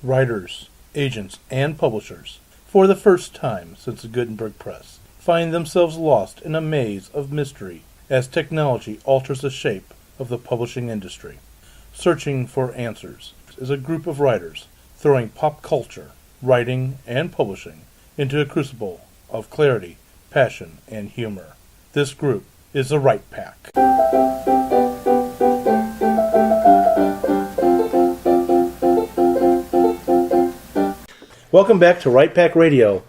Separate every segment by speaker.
Speaker 1: Writers, agents, and publishers, for the first time since the Gutenberg Press, find themselves lost in a maze of mystery as technology alters the shape of the publishing industry. Searching for Answers is a group of writers throwing pop culture, writing, and publishing into a crucible of clarity, passion, and humor. This group is the Right Pack. Welcome back to Right Pack Radio.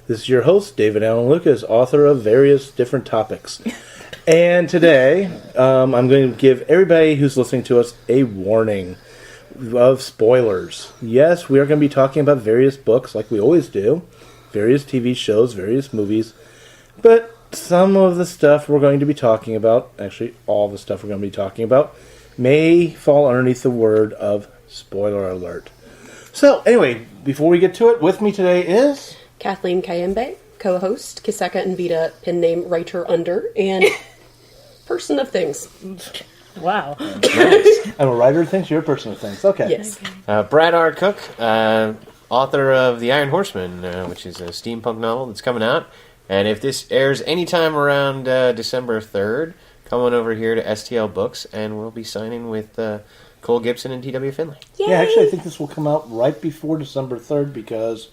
Speaker 1: This is your host, David Allen Lucas, author of various different topics. And today, I'm going to give everybody who's listening to us a warning of spoilers. Yes, we are going to be talking about various books, like we always do, various TV shows, various movies, but some of the stuff we're going to be talking about, actually all the stuff we're going to be talking about, may fall underneath the word of spoiler alert. So, anyway, before we get to it, with me today is
Speaker 2: Kathleen Kayembe, co-host, Kiseka and Vita, pen name Writer Under, and person of things.
Speaker 3: Wow.
Speaker 1: Nice. I'm a writer of things, you're a person of things. Okay.
Speaker 2: Yes.
Speaker 4: Brad R. Cook, author of The Iron Horseman, which is a steampunk novel that's coming out. And if this airs anytime around December 3rd, come on over here to STL Books, and we'll be signing with Cole Gibson and T.W. Finley.
Speaker 2: Yay!
Speaker 1: Yeah, actually, I think this will come out right before December 3rd because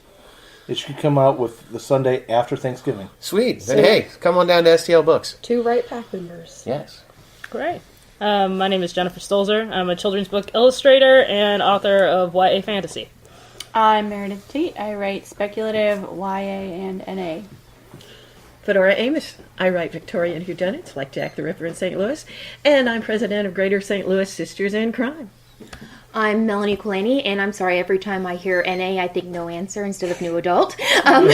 Speaker 1: it should come out with the Sunday after Thanksgiving.
Speaker 4: Sweet. So, hey, come on down to STL Books.
Speaker 2: 2 Right Pack members.
Speaker 4: Yes.
Speaker 3: Great. My name is Jennifer Stolzer. I'm a children's book illustrator and author of YA fantasy.
Speaker 5: I'm Meredith Tate. I write speculative, YA, and NA.
Speaker 6: Fedora Amos. I write Victorian whodunits like Jack the Ripper in St. Louis, and I'm president of Greater St. Louis Sisters in Crime.
Speaker 7: I'm Melanie Kulani, and I'm sorry, every time I hear NA, I think no answer instead of new adult. But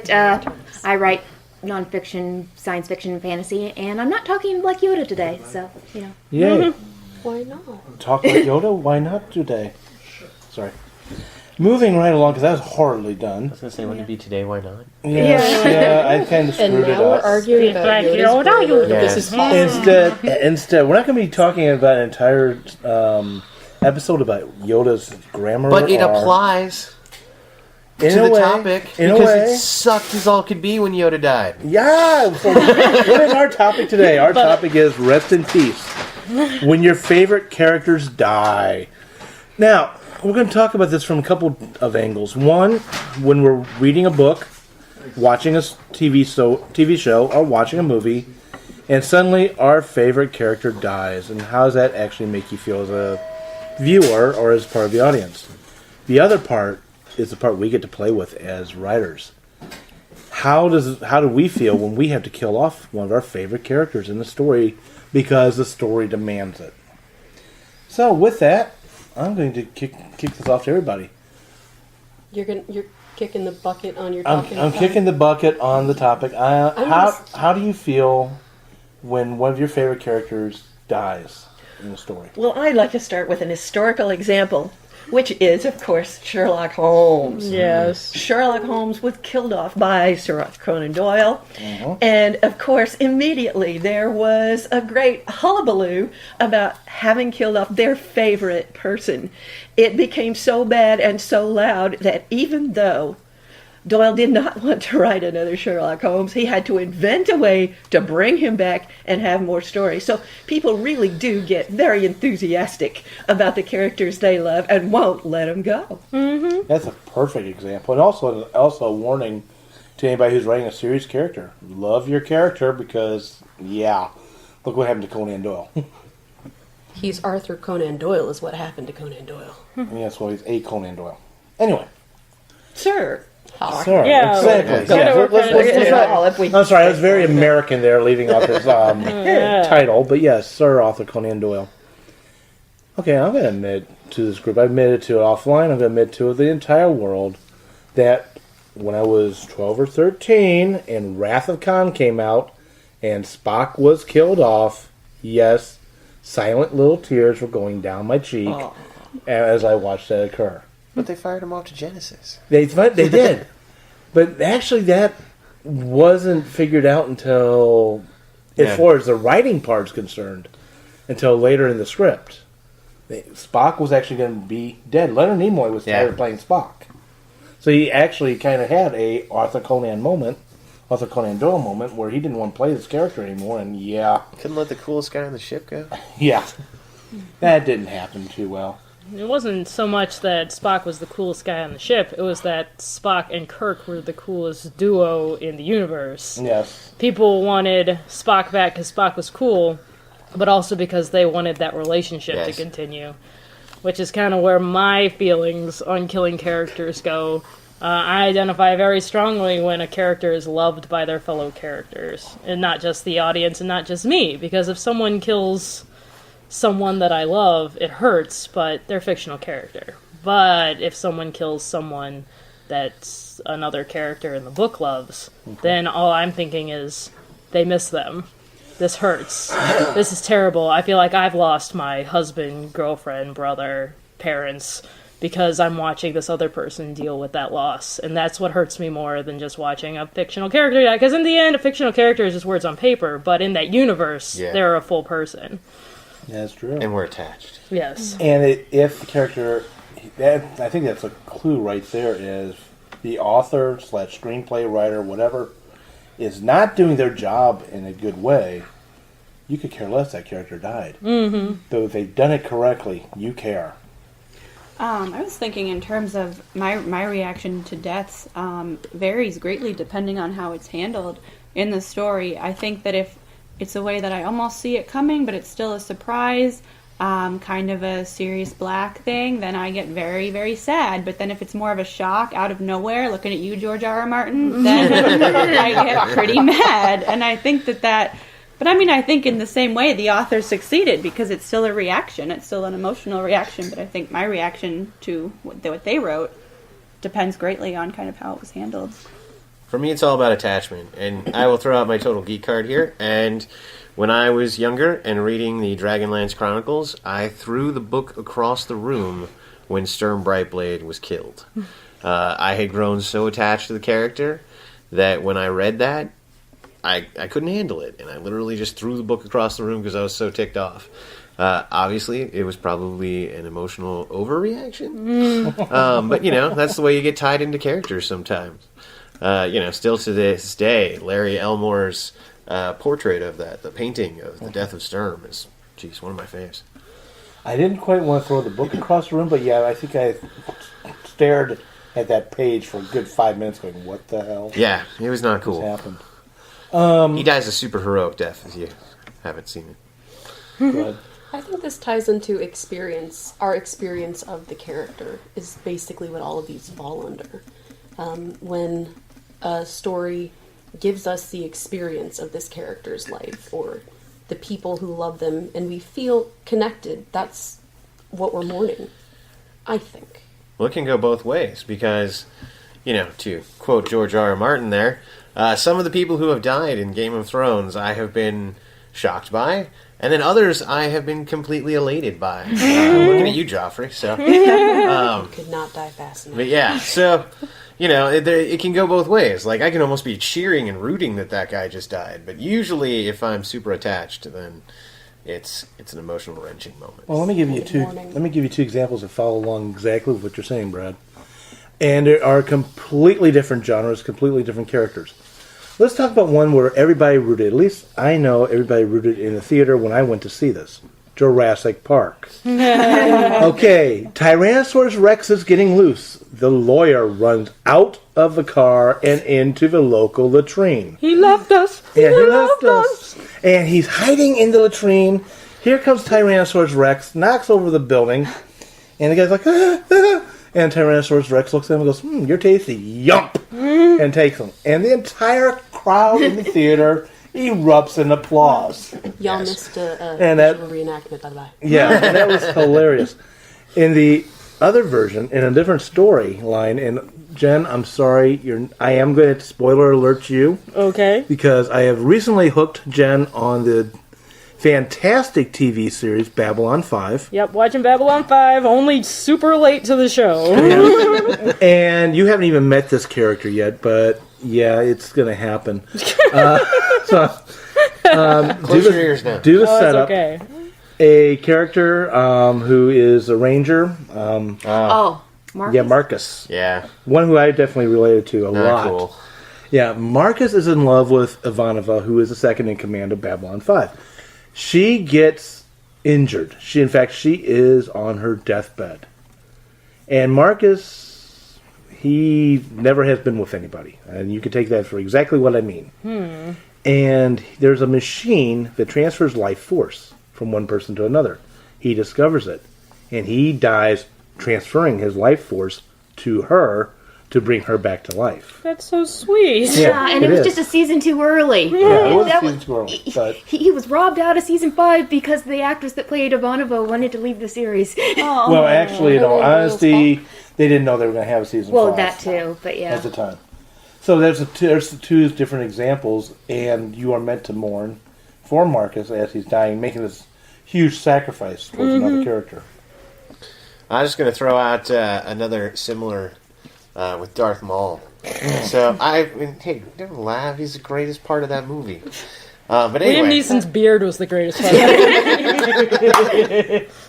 Speaker 7: I write nonfiction, science fiction, fantasy, and I'm not talking like Yoda today, so, you know.
Speaker 1: Yay.
Speaker 2: Why not?
Speaker 1: Talk like Yoda? Why not today? Sorry. Moving right along, because that was horribly done.
Speaker 4: I was going to say, wouldn't it be today? Why not?
Speaker 1: Yes, yeah, I kind of screwed
Speaker 2: And
Speaker 1: it
Speaker 2: now we're
Speaker 1: up.
Speaker 2: arguing about
Speaker 3: Like
Speaker 2: Yoda's
Speaker 3: Yoda,
Speaker 2: grammar.
Speaker 4: Yoda.
Speaker 2: This is fine.
Speaker 1: Instead, we're not going to be talking about an entire episode about Yoda's grammar.
Speaker 4: But it
Speaker 1: or-
Speaker 4: applies
Speaker 1: in
Speaker 4: to
Speaker 1: a
Speaker 4: the
Speaker 1: way,
Speaker 4: topic
Speaker 1: in a
Speaker 4: because
Speaker 1: way.
Speaker 4: it sucked as all could be when Yoda died.
Speaker 1: Yeah. So what is our topic today? Our topic is rest in peace. When your favorite characters die. Now, we're going to talk about this from a couple of angles. One, when we're reading a book, watching a TV show, or watching a movie, and suddenly our favorite character dies, and how does that actually make you feel as a viewer or as part of the audience? The other part is the part we get to play with as writers. How do we feel when we have to kill off one of our favorite characters in the story because the story demands it? So with that, I'm going to kick this off to everybody.
Speaker 2: You're kicking the bucket on your topic.
Speaker 1: I'm kicking the bucket on the topic. How do you feel when one of your favorite characters dies in the story?
Speaker 6: Well, I'd like to start with an historical example, which is, of course, Sherlock Holmes.
Speaker 3: Yes.
Speaker 6: Sherlock Holmes was killed off by Sir Arthur Conan Doyle.
Speaker 1: Uh-huh.
Speaker 6: And, of course, immediately there was a great hullabaloo about having killed off their favorite person. It became so bad and so loud that even though Doyle did not want to write another Sherlock Holmes, he had to invent a way to bring him back and have more stories. So people really do get very enthusiastic about the characters they love and won't let them go.
Speaker 3: Mm-hmm.
Speaker 1: That's a perfect example. And also a warning to anybody who's writing a serious character. Love your character because, yeah, look what happened to Conan Doyle.
Speaker 2: He's Arthur Conan Doyle is what happened to Conan Doyle.
Speaker 1: Yes, well, he's a Conan Doyle. Anyway.
Speaker 6: Sir.
Speaker 1: Sorry,
Speaker 3: Yeah,
Speaker 1: exactly. I'm sorry, I was very American there, leaving off his title. But yes, Sir Arthur Conan Doyle. Okay, I'm going to admit to this group. I admitted to it offline. I'm going to admit to the entire world that when I was 12 or 13 and Wrath of Khan came out and Spock was killed off, yes, silent little tears were going down my cheek as I watched that occur.
Speaker 4: But they fired him off to Genesis.
Speaker 1: They did. But actually that wasn't figured out until, as far as the writing part's concerned, until later in the script. Spock was actually going to be dead. Leonard Nimoy was tired of playing Spock. So he actually kind of had a Arthur Conan Doyle moment where he didn't want to play this character anymore, and
Speaker 4: Couldn't let the coolest guy on the ship go?
Speaker 1: yeah, that didn't happen too well.
Speaker 3: It wasn't so much that Spock was the coolest guy on the ship, it was that Spock and Kirk were the coolest duo in the universe.
Speaker 1: Yes.
Speaker 3: People wanted Spock back because Spock was cool, but also because they wanted that relationship to continue. Which is kind of where my feelings on killing characters go. I identify very strongly when a character is loved by their fellow characters, and not just the audience and not just me, because if someone kills someone that I love, it hurts, but they're a fictional character. But if someone kills someone that another character in the book loves, then all I'm thinking is, they miss them. This hurts. This is terrible. I feel like I've lost my husband, girlfriend, brother, parents, because I'm watching this other person deal with that loss. And that's what hurts me more than just watching a fictional character die. Because in the end, a fictional character is just words on paper, but in that universe, they're a full person.
Speaker 1: That's true.
Speaker 4: And we're attached.
Speaker 3: Yes.
Speaker 1: And if the character... I think that's a clue right there, is the author / screenplay writer, whatever, is not doing their job in a good way, you could care less that character died. Mm-hmm. But if they've done it correctly, you care.
Speaker 5: I was thinking in terms of my reaction to deaths varies greatly depending on how it's handled in the story. I think that if it's a way that I almost see it coming, but it's still a surprise, kind of a Sirius Black thing, then I get very, very sad. But then if it's more of a shock out of nowhere, looking at you, George R. R. Martin, then I get pretty mad. And I think but I mean, I think in the same way the author succeeded, because it's still a reaction. It's still an emotional reaction. But I think my reaction to what they wrote depends greatly on kind of how it was handled.
Speaker 4: For me, it's all about attachment. And I will throw out my total geek card here. And when I was younger and reading the Dragonlance Chronicles, I threw the book across the room when Sturm Brightblade was killed. I had grown so attached to the character that when I read that, I couldn't handle it. And I literally just threw the book across the room because I was so ticked off. Obviously, it was probably an emotional overreaction. But, that's the way you get tied into characters sometimes. Still to this day, Larry Elmore's portrait of the painting of the death of Sturm is, one of my faves.
Speaker 1: I didn't quite want to throw the book across the room, but I think I stared at that page for a good 5 minutes going, what the hell?
Speaker 4: Yeah, it was not cool.
Speaker 1: What happened?
Speaker 4: He dies a super heroic death, if you haven't seen it.
Speaker 1: Good.
Speaker 2: I think this ties into experience. Our experience of the character is basically what all of these fall under. When a story gives us the experience of this character's life, or the people who love them, and we feel connected, that's what we're mourning, I think.
Speaker 4: Well, it can go both ways, because, to quote George R. R. Martin there, some of the people who have died in Game of Thrones I have been shocked by, and then others I have been completely elated by. Looking at you, Joffrey, so...
Speaker 2: Could not die fast enough.
Speaker 4: But yeah, so... it can go both ways. Like, I can almost be cheering and rooting that guy just died. But usually, if I'm super attached, then it's an emotional wrenching moment.
Speaker 1: Well, let me give you two examples that follow along exactly with what you're saying, Brad. And there are completely different genres, completely different characters. Let's talk about one where everybody rooted. At least I know everybody rooted in the theater when I went to see this. Jurassic Park. Okay, Tyrannosaurus Rex is getting loose. The lawyer runs out of the car and into the local latrine.
Speaker 3: He left us.
Speaker 1: Yeah, he left us. And he's hiding in the latrine. Here comes Tyrannosaurus Rex, knocks over the building, and the guy's like, and Tyrannosaurus Rex looks at him and goes, you're tasty, yump, and takes him. And the entire crowd in the theater erupts in applause.
Speaker 2: Y'all missed a visual reenactment, by the way.
Speaker 1: Yeah, and that was hilarious. In the other version, in a different storyline, and Jen, I'm sorry, I am going to spoiler alert you.
Speaker 3: Okay.
Speaker 1: Because I have recently hooked Jen on the fantastic TV series Babylon 5.
Speaker 3: Yep, watching Babylon 5, only super late to the show.
Speaker 1: And you haven't even met this character yet, but yeah, it's going to happen.
Speaker 4: Close your ears now.
Speaker 1: Do the setup.
Speaker 3: Okay.
Speaker 1: a character who is a ranger.
Speaker 7: Oh, Marcus?
Speaker 1: Yeah, Marcus.
Speaker 4: Yeah.
Speaker 1: One who I definitely related to a
Speaker 4: Not
Speaker 1: lot.
Speaker 4: cool.
Speaker 1: Yeah, Marcus is in love with Ivanova, who is the second in command of Babylon 5. She gets injured. She is on her deathbed. And Marcus, he never has been with anybody. And you can take that for exactly what I mean. And there's a machine that transfers life force from one person to another. He discovers it. And he dies transferring his life force to her to bring her back to life.
Speaker 3: That's so sweet.
Speaker 7: Yeah, and it was just a season too early.
Speaker 1: Yeah, it was
Speaker 7: That
Speaker 1: season too early, but...
Speaker 7: He was robbed out of season 5 because the actress that played Ivanova wanted to leave the series.
Speaker 1: Well, actually, in all honesty, they didn't know they were going to have a season 5.
Speaker 7: Well, that too, but yeah.
Speaker 1: At the time. So there's the two different examples, and you are meant to mourn for Marcus as he's dying, making this huge sacrifice towards another character.
Speaker 4: I'm just going to throw out another similar with Darth Maul. So hey, don't laugh. He's the greatest part of that movie. But anyway,
Speaker 3: Liam Neeson's beard was the greatest part.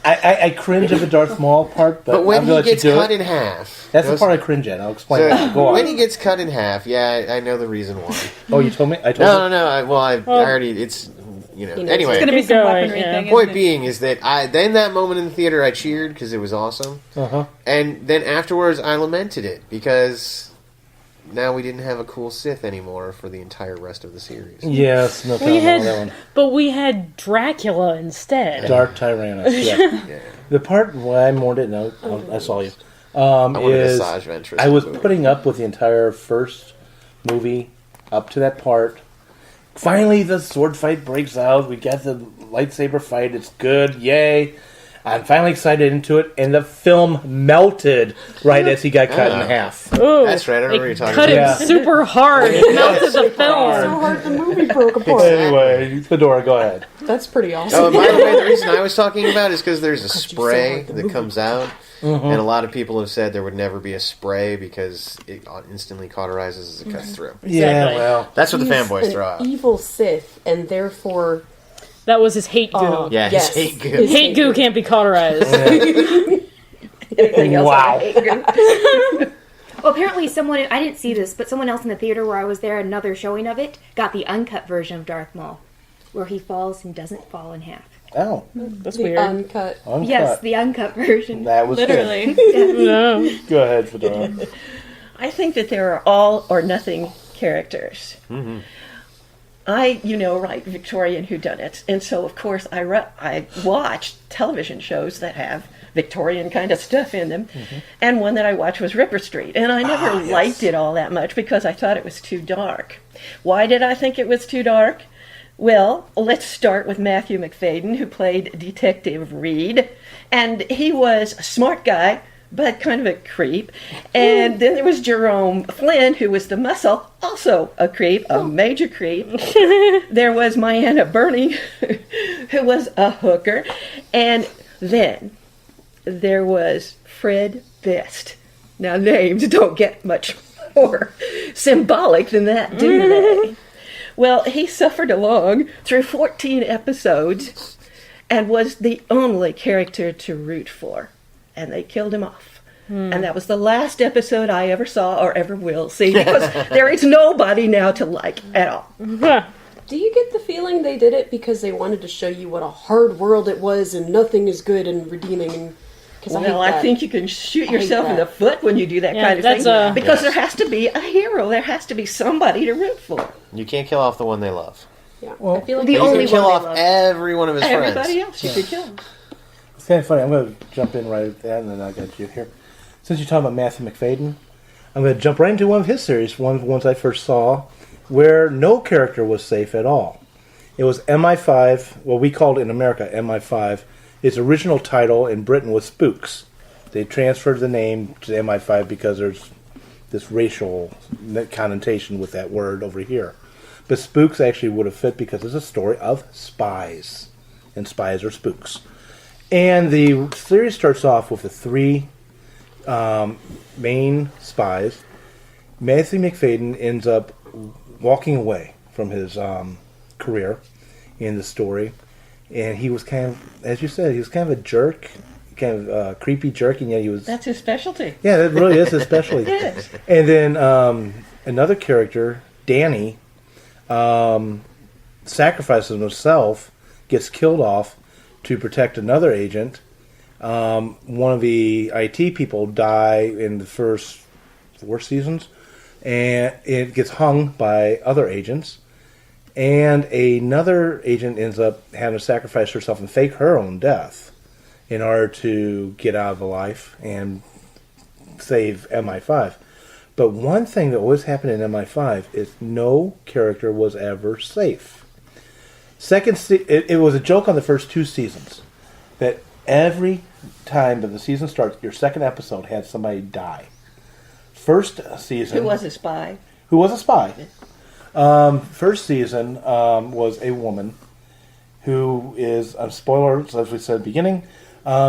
Speaker 1: I cringe at the Darth Maul part,
Speaker 4: but when
Speaker 1: I'm gonna
Speaker 4: he
Speaker 1: let you
Speaker 4: gets
Speaker 1: do
Speaker 4: cut
Speaker 1: it.
Speaker 4: in half,
Speaker 1: That's the part I cringe at. I'll explain
Speaker 4: so
Speaker 1: that. Go on.
Speaker 4: when he gets cut in half, I know the reason why.
Speaker 1: Oh, you told me? I told you?
Speaker 4: No. I already. It's Anyway,
Speaker 5: It's going to be
Speaker 3: Keep
Speaker 5: some
Speaker 3: going,
Speaker 5: weaponry
Speaker 3: yeah.
Speaker 5: thing.
Speaker 4: point
Speaker 5: isn't it?
Speaker 4: being is that then that moment in the theater I cheered because it was awesome, and then afterwards I lamented it because now we didn't have a cool Sith anymore for the entire rest of the series.
Speaker 1: Yes, no
Speaker 3: We
Speaker 1: problem on that
Speaker 3: had,
Speaker 1: one.
Speaker 3: but we had Dracula instead.
Speaker 1: Dark Tyrannus, yeah.
Speaker 4: Yeah.
Speaker 1: The part why I mourned it, I saw you,
Speaker 4: I wanted
Speaker 1: is
Speaker 4: Asajj Ventress.
Speaker 1: I was
Speaker 4: to move.
Speaker 1: putting up with the entire first movie up to that part. Finally, the sword fight breaks out. We got the lightsaber fight. It's good. Yay. I'm finally excited into it, and the film melted right as he got cut in half.
Speaker 3: Ooh,
Speaker 4: That's right, I know what you're talking
Speaker 3: cut
Speaker 4: about.
Speaker 3: him super hard. It melted the film.
Speaker 2: So hard the movie broke apart.
Speaker 1: Anyway, Fedora, go ahead.
Speaker 2: That's pretty
Speaker 4: Oh,
Speaker 2: awesome.
Speaker 4: and by the way, the reason I was talking about is because there's a
Speaker 2: Because you
Speaker 4: spray
Speaker 2: saw the
Speaker 4: that
Speaker 2: movie.
Speaker 4: comes out, and a lot of people have said there would never be a spray because it instantly cauterizes as it cuts through.
Speaker 1: Yeah,
Speaker 3: Exactly.
Speaker 1: well,
Speaker 4: That's what the
Speaker 2: He's
Speaker 4: fanboys
Speaker 2: an
Speaker 4: throw out.
Speaker 2: evil Sith, and therefore...
Speaker 3: That was his hate goo.
Speaker 4: Yeah,
Speaker 2: yes,
Speaker 4: his hate goo.
Speaker 2: his
Speaker 3: Hate goo can't be cauterized.
Speaker 6: Anything else
Speaker 1: Wow.
Speaker 6: I hate.
Speaker 7: Well, apparently someone, I didn't see this, but someone else in the theater where I was there, another showing of it, got the uncut version of Darth Maul, where he falls and doesn't fall in half.
Speaker 1: oh,
Speaker 3: That's
Speaker 2: The
Speaker 3: weird.
Speaker 2: uncut.
Speaker 1: uncut.
Speaker 7: Yes, the uncut version.
Speaker 1: That was
Speaker 5: Literally.
Speaker 1: good.
Speaker 3: No.
Speaker 1: Go ahead, Fedora.
Speaker 6: I think that there are all or nothing characters. I, write Victorian whodunits, and so of course I watch television shows that have Victorian kind of stuff in them, and one that I watched was Ripper Street, and I never liked it all that much because I thought it was too dark. Why did I think it was too dark? Well, let's start with Matthew McFadden, who played Detective Reed, and he was a smart guy, but kind of a creep. And then there was Jerome Flynn, who was the muscle, also a creep, a major creep. There was Myanna Burney, who was a hooker. And then there was Fred Best. Now, names don't get much more symbolic than that, do they? Well, he suffered along through 14 episodes and was the only character to root for. And they killed him off. And that was the last episode I ever saw or ever will see, because there is nobody now to like at all.
Speaker 2: Do you get the feeling they did it because they wanted to show you what a hard world it was and nothing is good and redeeming? And
Speaker 6: Well, I think you can shoot yourself in the foot when you do that
Speaker 3: Yeah,
Speaker 6: kind of
Speaker 3: that's
Speaker 6: thing.
Speaker 3: a-
Speaker 6: Because there has to be a hero. There has to be somebody to root for.
Speaker 4: You can't kill off the one they love.
Speaker 2: Yeah, I feel like
Speaker 7: The
Speaker 4: You
Speaker 7: only
Speaker 4: can kill
Speaker 7: one
Speaker 4: off
Speaker 7: they love.
Speaker 4: every one of his
Speaker 6: Everybody
Speaker 4: friends.
Speaker 6: else you could kill.
Speaker 1: It's kind of funny. I'm going to jump in right at that, and then I'll get you here. Since you're talking about Matthew McFadden, I'm going to jump right into one of his series, one of the ones I first saw, where no character was safe at all. It was MI5, well, we called it in America MI5. Its original title in Britain was Spooks. They transferred the name to MI5 because there's this racial connotation with that word over here. But Spooks actually would have fit because it's a story of spies. And spies are spooks. And the series starts off with the three main spies. Matthew McFadden ends up walking away from his career in the story. and he was kind of, as you said, he was kind of a jerk, kind of a creepy jerk, and yet he was.
Speaker 6: That's his specialty.
Speaker 1: Yeah, that really is his specialty.
Speaker 6: It is.
Speaker 1: And then another character, Danny, sacrifices himself, gets killed off to protect another agent. One of the IT people die in the first 4 seasons, and it gets hung by other agents. And another agent ends up having to sacrifice herself and fake her own death in order to get out of the life and save MI5. But one thing that always happened in MI5 is no character was ever safe. It was a joke on the first 2 seasons that every time that the season starts, your second episode had somebody die. First season...
Speaker 6: Who was a spy?
Speaker 1: Who was a spy. First season was a woman who is, spoiler, as we said at the beginning,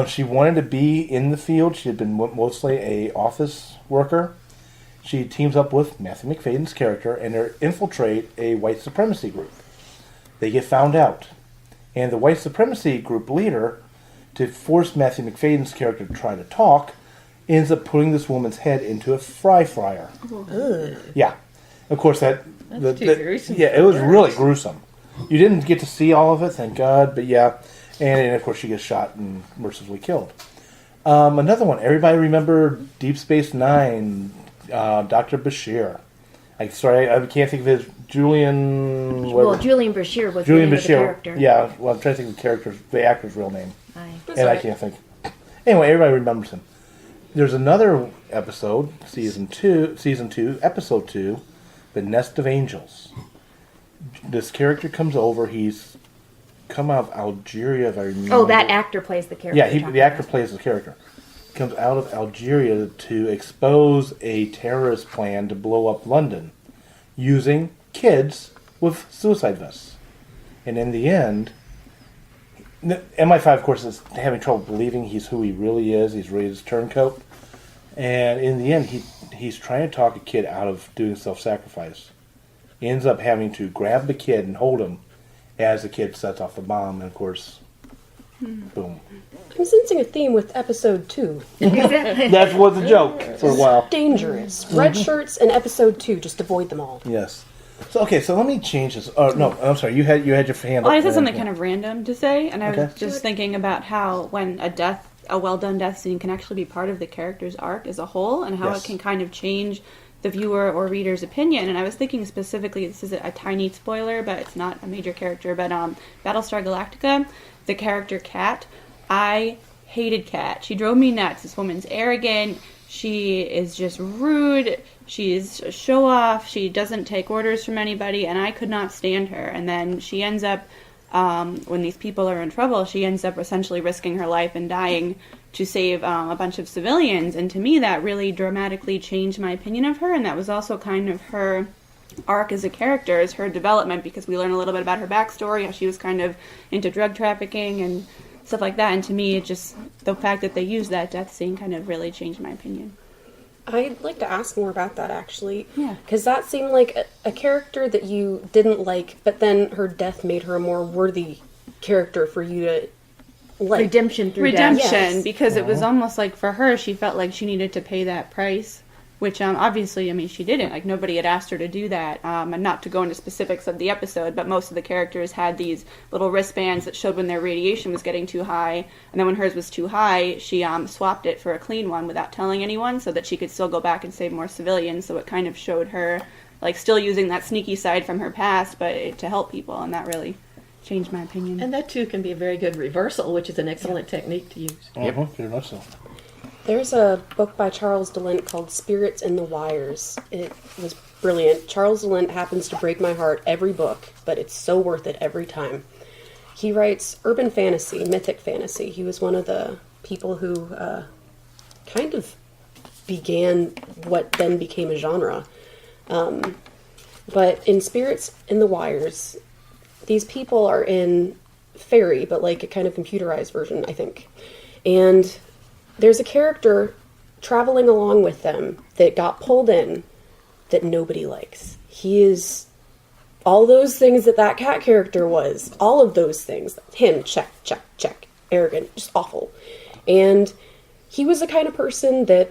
Speaker 1: she wanted to be in the field. She had been mostly a office worker. She teams up with Matthew McFadden's character, and they infiltrate a white supremacy group. They get found out. And the white supremacy group leader, to force Matthew McFadden's character to try to talk, ends up putting this woman's head into a fryer. Yeah. Of course, that's
Speaker 6: too gruesome.
Speaker 1: Yeah, it was really gruesome. You didn't get to see all of it, thank God, but yeah. And of course, she gets shot and mercifully killed. Another one. Everybody remember Deep Space Nine, Dr. Bashir. I can't think of his Julian.
Speaker 7: Well, Julian Bashir was
Speaker 1: Julian
Speaker 7: the name
Speaker 1: Bashir.
Speaker 7: of the character.
Speaker 1: Yeah, well, I'm trying to think of the actor's real name,
Speaker 2: That's
Speaker 1: and I
Speaker 2: right.
Speaker 1: can't think. Anyway, everybody remembers him. There's another episode, season 2, episode 2, The Nest of Angels. This character comes over. He's come out of Algeria, if I remember.
Speaker 7: Oh, that actor plays the character.
Speaker 1: Yeah,
Speaker 7: you're talking
Speaker 1: the actor
Speaker 7: about.
Speaker 1: plays the character. Comes out of Algeria to expose a terrorist plan to blow up London using kids with suicide vests. And in the end, MI5, of course, is having trouble believing he's who he really is. He's really his turncoat. And in the end, he's trying to talk a kid out of doing self-sacrifice. He ends up having to grab the kid and hold him as the kid sets off the bomb. And, of course, boom.
Speaker 2: I'm sensing a theme with episode 2.
Speaker 1: That was a joke for a while.
Speaker 2: Dangerous. Red shirts and episode 2. Just avoid them all.
Speaker 1: Yes. So let me change this. Oh no, I'm sorry. You had your hand up.
Speaker 5: Well, I said something kind of random to say, and I was
Speaker 1: Okay.
Speaker 5: just thinking about how when a well-done death scene can actually be part of the character's arc as a whole, and how
Speaker 1: Yes.
Speaker 5: it can kind of change the viewer or reader's opinion. And I was thinking specifically, this is a tiny spoiler, but it's not a major character, but Battlestar Galactica, the character Kat, I hated Kat. She drove me nuts. This woman's arrogant. She is just rude. She's a show-off. She doesn't take orders from anybody, and I could not stand her. And then she ends up, when these people are in trouble, she ends up essentially risking her life and dying to save a bunch of civilians. And to me, that really dramatically changed my opinion of her, and that was also kind of her arc as a character, is her development, because we learn a little bit about her backstory, how she was kind of into drug trafficking and stuff like that. And to me, it just, the fact that they used that death scene kind of really changed my opinion.
Speaker 2: I'd like to ask more about that, actually.
Speaker 5: Yeah.
Speaker 2: Because that seemed like a character that you didn't like, but then her death made her a more worthy character for you to like.
Speaker 7: Redemption through death.
Speaker 2: Yes.
Speaker 5: Because it was almost like for her, she felt like she needed to pay that price, which obviously, I mean, she didn't. Like, nobody had asked her to do that. And not to go into specifics of the episode, but most of the characters had these little wristbands that showed when their radiation was getting too high. And then when hers was too high, she swapped it for a clean one without telling anyone, so that she could still go back and save more civilians. So it kind of showed her, like, still using that sneaky side from her past, but to help people. And that really changed my opinion.
Speaker 6: And that, too, can be a very good reversal, which is an excellent technique to use.
Speaker 1: Very much so.
Speaker 2: There's a book by Charles DeLint called Spirits in the Wires. It was brilliant. Charles DeLint happens to break my heart every book, but it's so worth it every time. He writes urban fantasy, mythic fantasy. He was one of the people who kind of began what then became a genre. But in Spirits in the Wires, these people are in fairy, but like a kind of computerized version, I think. And there's a character traveling along with them that got pulled in that nobody likes. He is all those things that cat character was, all of those things, him, check, check, check, arrogant, just awful. And he was the kind of person that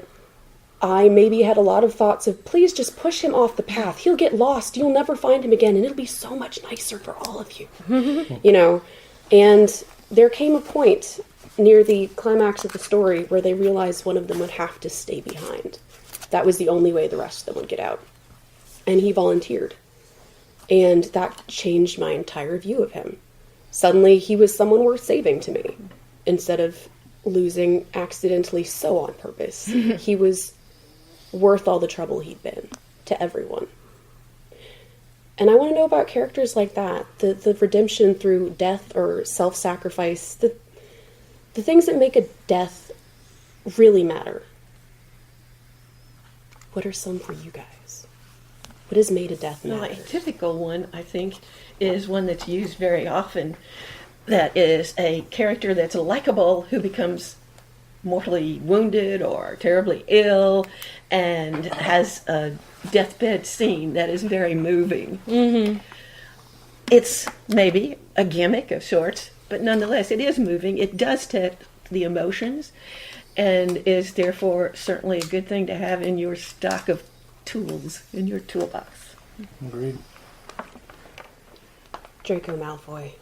Speaker 2: I maybe had a lot of thoughts of, please just push him off the path. He'll get lost. You'll never find him again, and it'll be so much nicer for all of you. You know? And there came a point near the climax of the story where they realized one of them would have to stay behind. That was the only way the rest of them would get out. And he volunteered. And that changed my entire view of him. Suddenly, he was someone worth saving to me, instead of losing accidentally so on purpose. He was worth all the trouble he'd been to everyone. And I want to know about characters like that, the redemption through death or self-sacrifice, the things that make a death really matter. What are some for you guys? What has made a death matter?
Speaker 6: Well, a typical one, I think, is one that's used very often. That is a character that's likable who becomes mortally wounded or terribly ill and has a deathbed scene that is very moving. Mm-hmm. It's maybe a gimmick of sorts, but nonetheless, it is moving. It does test the emotions and is therefore certainly a good thing to have in your stock of tools, in your toolbox.
Speaker 1: Agreed.
Speaker 2: Draco Malfoy.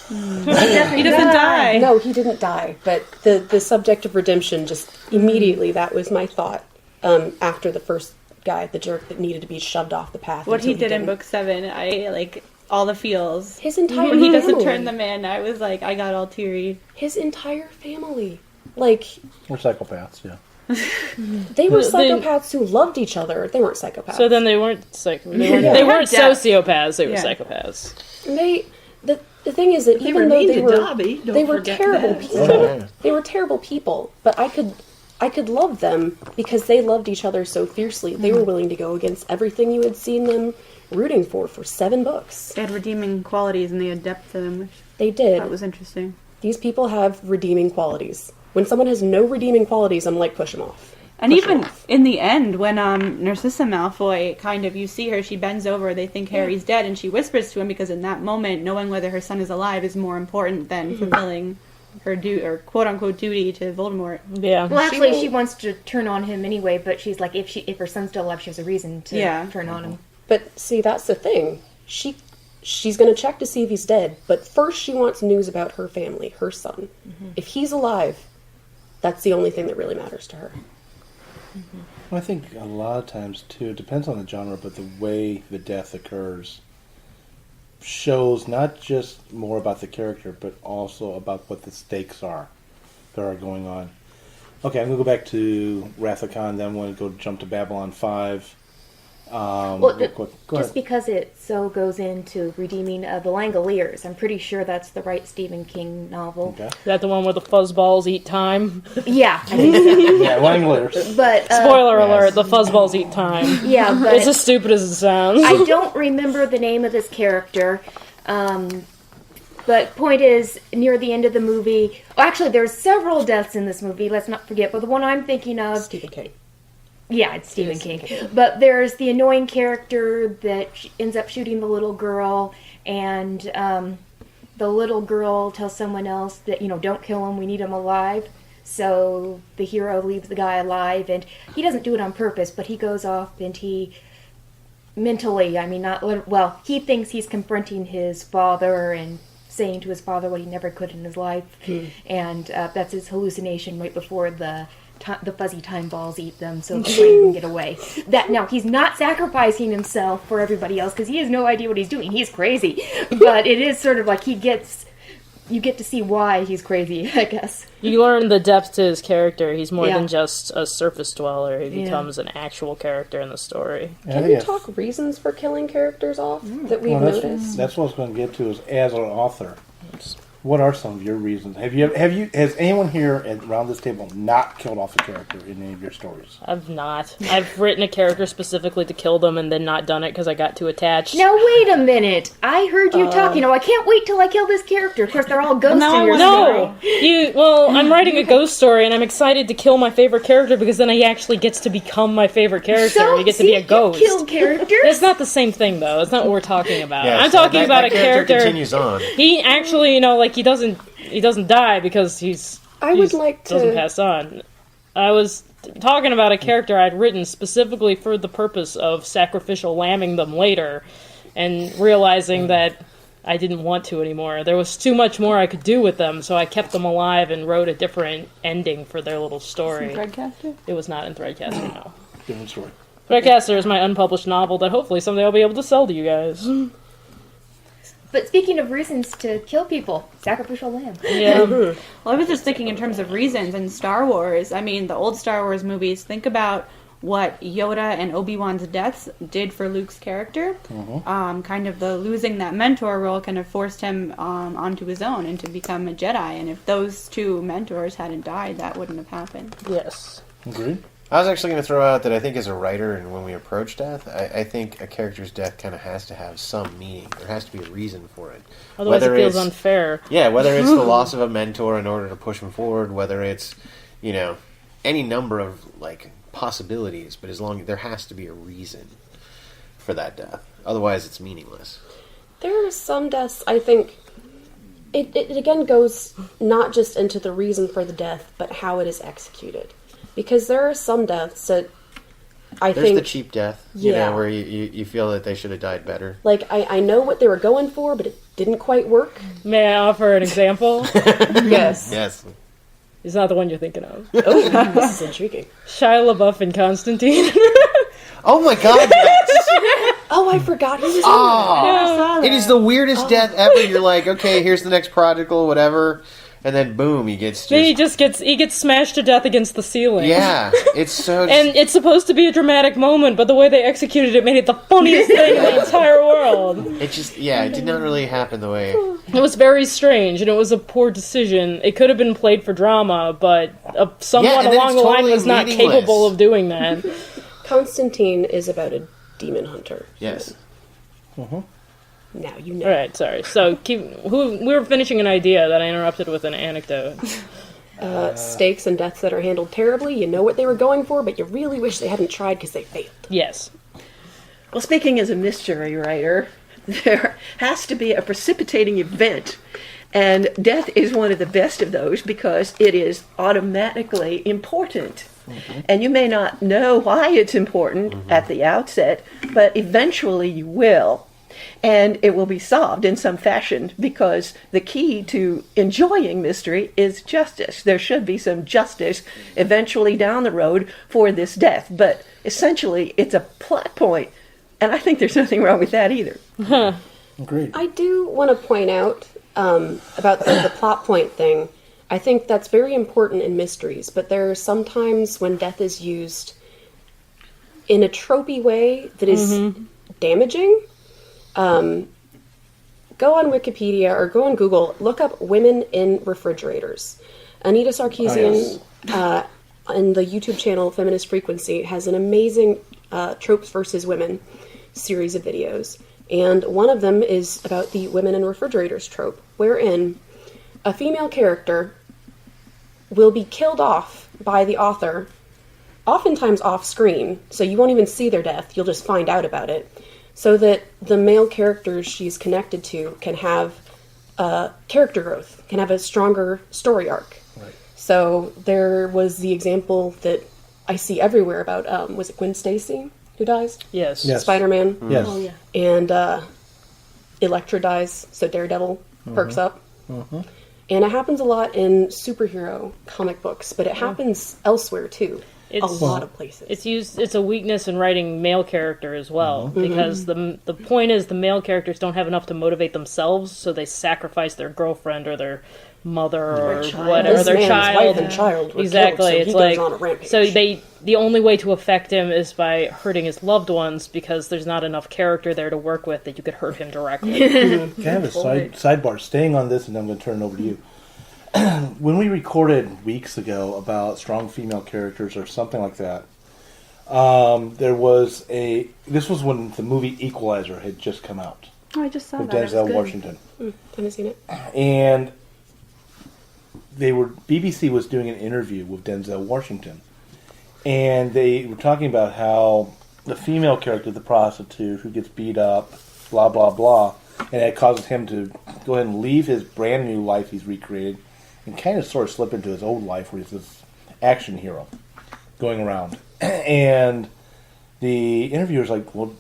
Speaker 5: He doesn't die.
Speaker 2: No, he didn't die, but the subject of redemption, just immediately, that was my thought after the first guy, the jerk that needed to be shoved off the path.
Speaker 5: What he did in
Speaker 2: didn't.
Speaker 5: book 7, I like all the feels.
Speaker 2: His entire
Speaker 5: When he doesn't
Speaker 2: family.
Speaker 5: turn them in, I was like, I got all teary.
Speaker 2: His entire family. Like,
Speaker 1: We're psychopaths, yeah.
Speaker 2: they were psychopaths who loved each other. They weren't psychopaths.
Speaker 3: So then they weren't they
Speaker 5: They
Speaker 3: weren't
Speaker 5: had depth.
Speaker 3: sociopaths, they were
Speaker 5: Yeah.
Speaker 3: psychopaths.
Speaker 2: The thing is that
Speaker 6: They
Speaker 2: even
Speaker 6: were
Speaker 2: though
Speaker 6: mean
Speaker 2: they
Speaker 6: to
Speaker 2: were
Speaker 6: Dobby, don't
Speaker 2: they were
Speaker 6: forget
Speaker 2: terrible
Speaker 6: that.
Speaker 2: people.
Speaker 4: Oh, yeah.
Speaker 2: They were terrible people, but I could love them because they loved each other so fiercely. They were willing to go against everything you had seen them rooting for 7 books.
Speaker 5: They had redeeming qualities and they had depth to them, which
Speaker 2: They
Speaker 5: I
Speaker 2: did.
Speaker 5: thought was interesting.
Speaker 2: These people have redeeming qualities. When someone has no redeeming qualities, I'm like, push them off.
Speaker 5: And
Speaker 2: Push 'em
Speaker 5: even
Speaker 2: off.
Speaker 5: in the end, when Narcissa Malfoy kind of, you see her, she bends over, they think Harry's dead, and she whispers to him because in that moment, knowing whether her son is alive is more important than fulfilling her or quote unquote duty to Voldemort.
Speaker 3: Yeah.
Speaker 7: Well, actually,
Speaker 2: will-
Speaker 7: she wants to turn on him anyway, but she's like, if her son's still alive, she has a reason to turn on him.
Speaker 2: But see, that's the thing. She's going to check to see if he's dead, but first she wants news about her family, her son. If he's alive, that's the only thing that really matters to her.
Speaker 1: I think a lot of times, too, it depends on the genre, but the way the death occurs shows not just more about the character, but also about what the stakes are that are going on. Okay, I'm going to go back to Wrath of Khan, then I'm going to go jump to Babylon 5.
Speaker 7: Well,
Speaker 1: Real quick. Go
Speaker 7: just
Speaker 1: ahead.
Speaker 7: because it so goes into redeeming the Langoliers, I'm pretty sure that's the right Stephen King novel.
Speaker 1: Okay.
Speaker 3: Is that the one where the fuzzballs eat time?
Speaker 7: Yeah, I think so.
Speaker 1: Yeah, Langoliers.
Speaker 7: But
Speaker 3: Spoiler alert, the fuzzballs eat time.
Speaker 7: yeah, but
Speaker 3: It's as stupid as it sounds.
Speaker 7: I don't remember the name of this character. But point is, near the end of the movie, well, actually, there's several deaths in this movie. Let's not forget, but the one I'm thinking of,
Speaker 2: Stephen King.
Speaker 7: yeah, it's Stephen King. But there's the annoying character that ends up shooting the little girl, and the little girl tells someone else that, don't kill him, we need him alive. So the hero leaves the guy alive, and he doesn't do it on purpose, but he goes off and he mentally, he thinks he's confronting his father and saying to his father what he never could in his life, and that's his hallucination right before the fuzzy time balls eat them, so the brain can get away. Now he's not sacrificing himself for everybody else because he has no idea what he's doing. He's crazy, but it is sort of like you get to see why he's crazy, I guess.
Speaker 3: You learn the depth to his character. He's more
Speaker 7: Yeah.
Speaker 3: than just a surface dweller. He
Speaker 7: Yeah.
Speaker 3: becomes an actual character in the story.
Speaker 2: Can we talk reasons for killing characters off that we've
Speaker 1: Well,
Speaker 2: noticed?
Speaker 1: that's what I was going to get to, is as an author. What are some of your reasons? Has anyone here around this table not killed off a character in any of your stories?
Speaker 3: I've not. I've written a character specifically to kill them and then not done it because I got too attached.
Speaker 7: Now wait a minute. I heard you talking. I can't wait till I kill this character. Of course, they're all ghosts in your story.
Speaker 3: Well, I'm writing a ghost story and I'm excited to kill my favorite character because then he actually gets to become my favorite character.
Speaker 7: So,
Speaker 3: he gets to be a ghost.
Speaker 7: Kill characters.
Speaker 3: It's not the same thing though. It's not what we're talking about.
Speaker 4: Yeah,
Speaker 3: I'm
Speaker 4: so
Speaker 3: talking about a character.
Speaker 4: Continues on.
Speaker 3: He actually, he doesn't die because doesn't pass on. I was talking about a character I'd written specifically for the purpose of sacrificial lambing them later, and realizing that I didn't want to anymore. There was too much more I could do with them, so I kept them alive and wrote a different ending for their little story.
Speaker 5: Threadcaster?
Speaker 3: It was not in Threadcaster, no.
Speaker 1: Different story.
Speaker 3: Threadcaster is my unpublished novel that hopefully someday I'll be able to sell to you guys.
Speaker 7: But speaking of reasons to kill people, sacrificial lamb.
Speaker 3: Yeah.
Speaker 5: Well, I was just thinking in terms of reasons in Star Wars. I mean, the old Star Wars movies, think about what Yoda and Obi-Wan's deaths did for Luke's character. Kind of the losing that mentor role kind of forced him onto his own and to become a Jedi. And if those two mentors hadn't died, that wouldn't have happened.
Speaker 3: Yes.
Speaker 1: Agreed.
Speaker 4: I was actually going to throw out that I think as a writer and when we approach death, I think a character's death kind of has to have some meaning. There has to be a reason for it.
Speaker 3: Otherwise it feels unfair.
Speaker 4: Yeah, whether it's the loss of a mentor in order to push him forward, whether it's, any number of, possibilities, but as long as there has to be a reason for that death. Otherwise it's meaningless.
Speaker 2: There are some deaths, I think, it again goes not just into the reason for the death, but how it is executed. Because there are some deaths that
Speaker 4: There's
Speaker 2: think...
Speaker 4: the cheap death, where you feel that they should have died better.
Speaker 2: I know what they were going for, but it didn't quite work.
Speaker 3: May I offer an example?
Speaker 2: Yes.
Speaker 4: Yes.
Speaker 3: It's not the one you're thinking of.
Speaker 2: Oh, this is intriguing.
Speaker 3: Shia LaBeouf and Constantine.
Speaker 4: Oh my god, yes!
Speaker 2: Oh, I forgot he was in that.
Speaker 4: It is the weirdest death ever. You're like, okay, here's the next prodigal, whatever. And then boom, he gets
Speaker 3: he gets smashed to death against the ceiling.
Speaker 4: Yeah, it's so...
Speaker 3: And it's supposed to be a dramatic moment, but the way they executed it made it the funniest thing in the entire world.
Speaker 4: It did not really happen the way...
Speaker 3: It was very strange, and it was a poor decision. It could have been played for drama, but someone along the line was not capable of doing that.
Speaker 2: Constantine is about a demon hunter.
Speaker 4: Yes.
Speaker 2: Now you know.
Speaker 3: All right, sorry. So we were finishing an idea that I interrupted with an anecdote.
Speaker 2: Stakes and deaths that are handled terribly. You know what they were going for, but you really wish they hadn't tried because they failed.
Speaker 3: Yes.
Speaker 6: Well, speaking as a mystery writer, there has to be a precipitating event. And death is one of the best of those because it is automatically important. And you may not know why it's important at the outset, but eventually you will. And it will be solved in some fashion because the key to enjoying mystery is justice. There should be some justice eventually down the road for this death. But essentially, it's a plot point. And I think there's nothing wrong with that either.
Speaker 1: Agreed.
Speaker 2: I do want to point out about the plot point thing. I think that's very important in mysteries, but there are some times when death is used in a tropey way that is damaging. Go on Wikipedia or go on Google, look up women in refrigerators. Anita Sarkeesian in the YouTube channel Feminist Frequency has an amazing tropes versus women series of videos. And one of them is about the women in refrigerators trope, wherein a female character will be killed off by the author, oftentimes off screen, so you won't even see their death, you'll just find out about it, so that the male characters she's connected to can have character growth, can have a stronger story arc.
Speaker 1: Right.
Speaker 2: So there was the example that I see everywhere about, was it Gwen Stacy who dies?
Speaker 3: Yes.
Speaker 2: Spider-Man.
Speaker 1: Yes.
Speaker 7: Oh, yeah.
Speaker 2: And Elektra dies, so Daredevil perks up. And it happens a lot in superhero comic books, but it happens elsewhere too. a lot of places.
Speaker 3: It's a weakness in writing male character as well, because the point is the male characters don't have enough to motivate themselves, so they sacrifice their girlfriend or their mother or whatever, their child.
Speaker 2: Wife and child were
Speaker 3: exactly.
Speaker 2: Killed, so
Speaker 3: it's
Speaker 2: he
Speaker 3: like
Speaker 2: goes on a rampage.
Speaker 3: so the only way to affect him is by hurting his loved ones, because there's not enough character there to work with that you could hurt him directly.
Speaker 1: Can I have a sidebar? Staying on this, and I'm going to turn it over to you. When we recorded weeks ago about strong female characters or something like that, there was this was when the movie Equalizer had just come out.
Speaker 5: Oh, I just saw
Speaker 1: with
Speaker 5: that.
Speaker 1: Denzel Washington.
Speaker 2: Haven't seen it.
Speaker 1: And BBC was doing an interview with Denzel Washington, and they were talking about how the female character, the prostitute who gets beat up, blah blah blah, and it causes him to go ahead and leave his brand new life he's recreated and kind of sort of slip into his old life where he's this action hero going around. And the interviewer's like, well,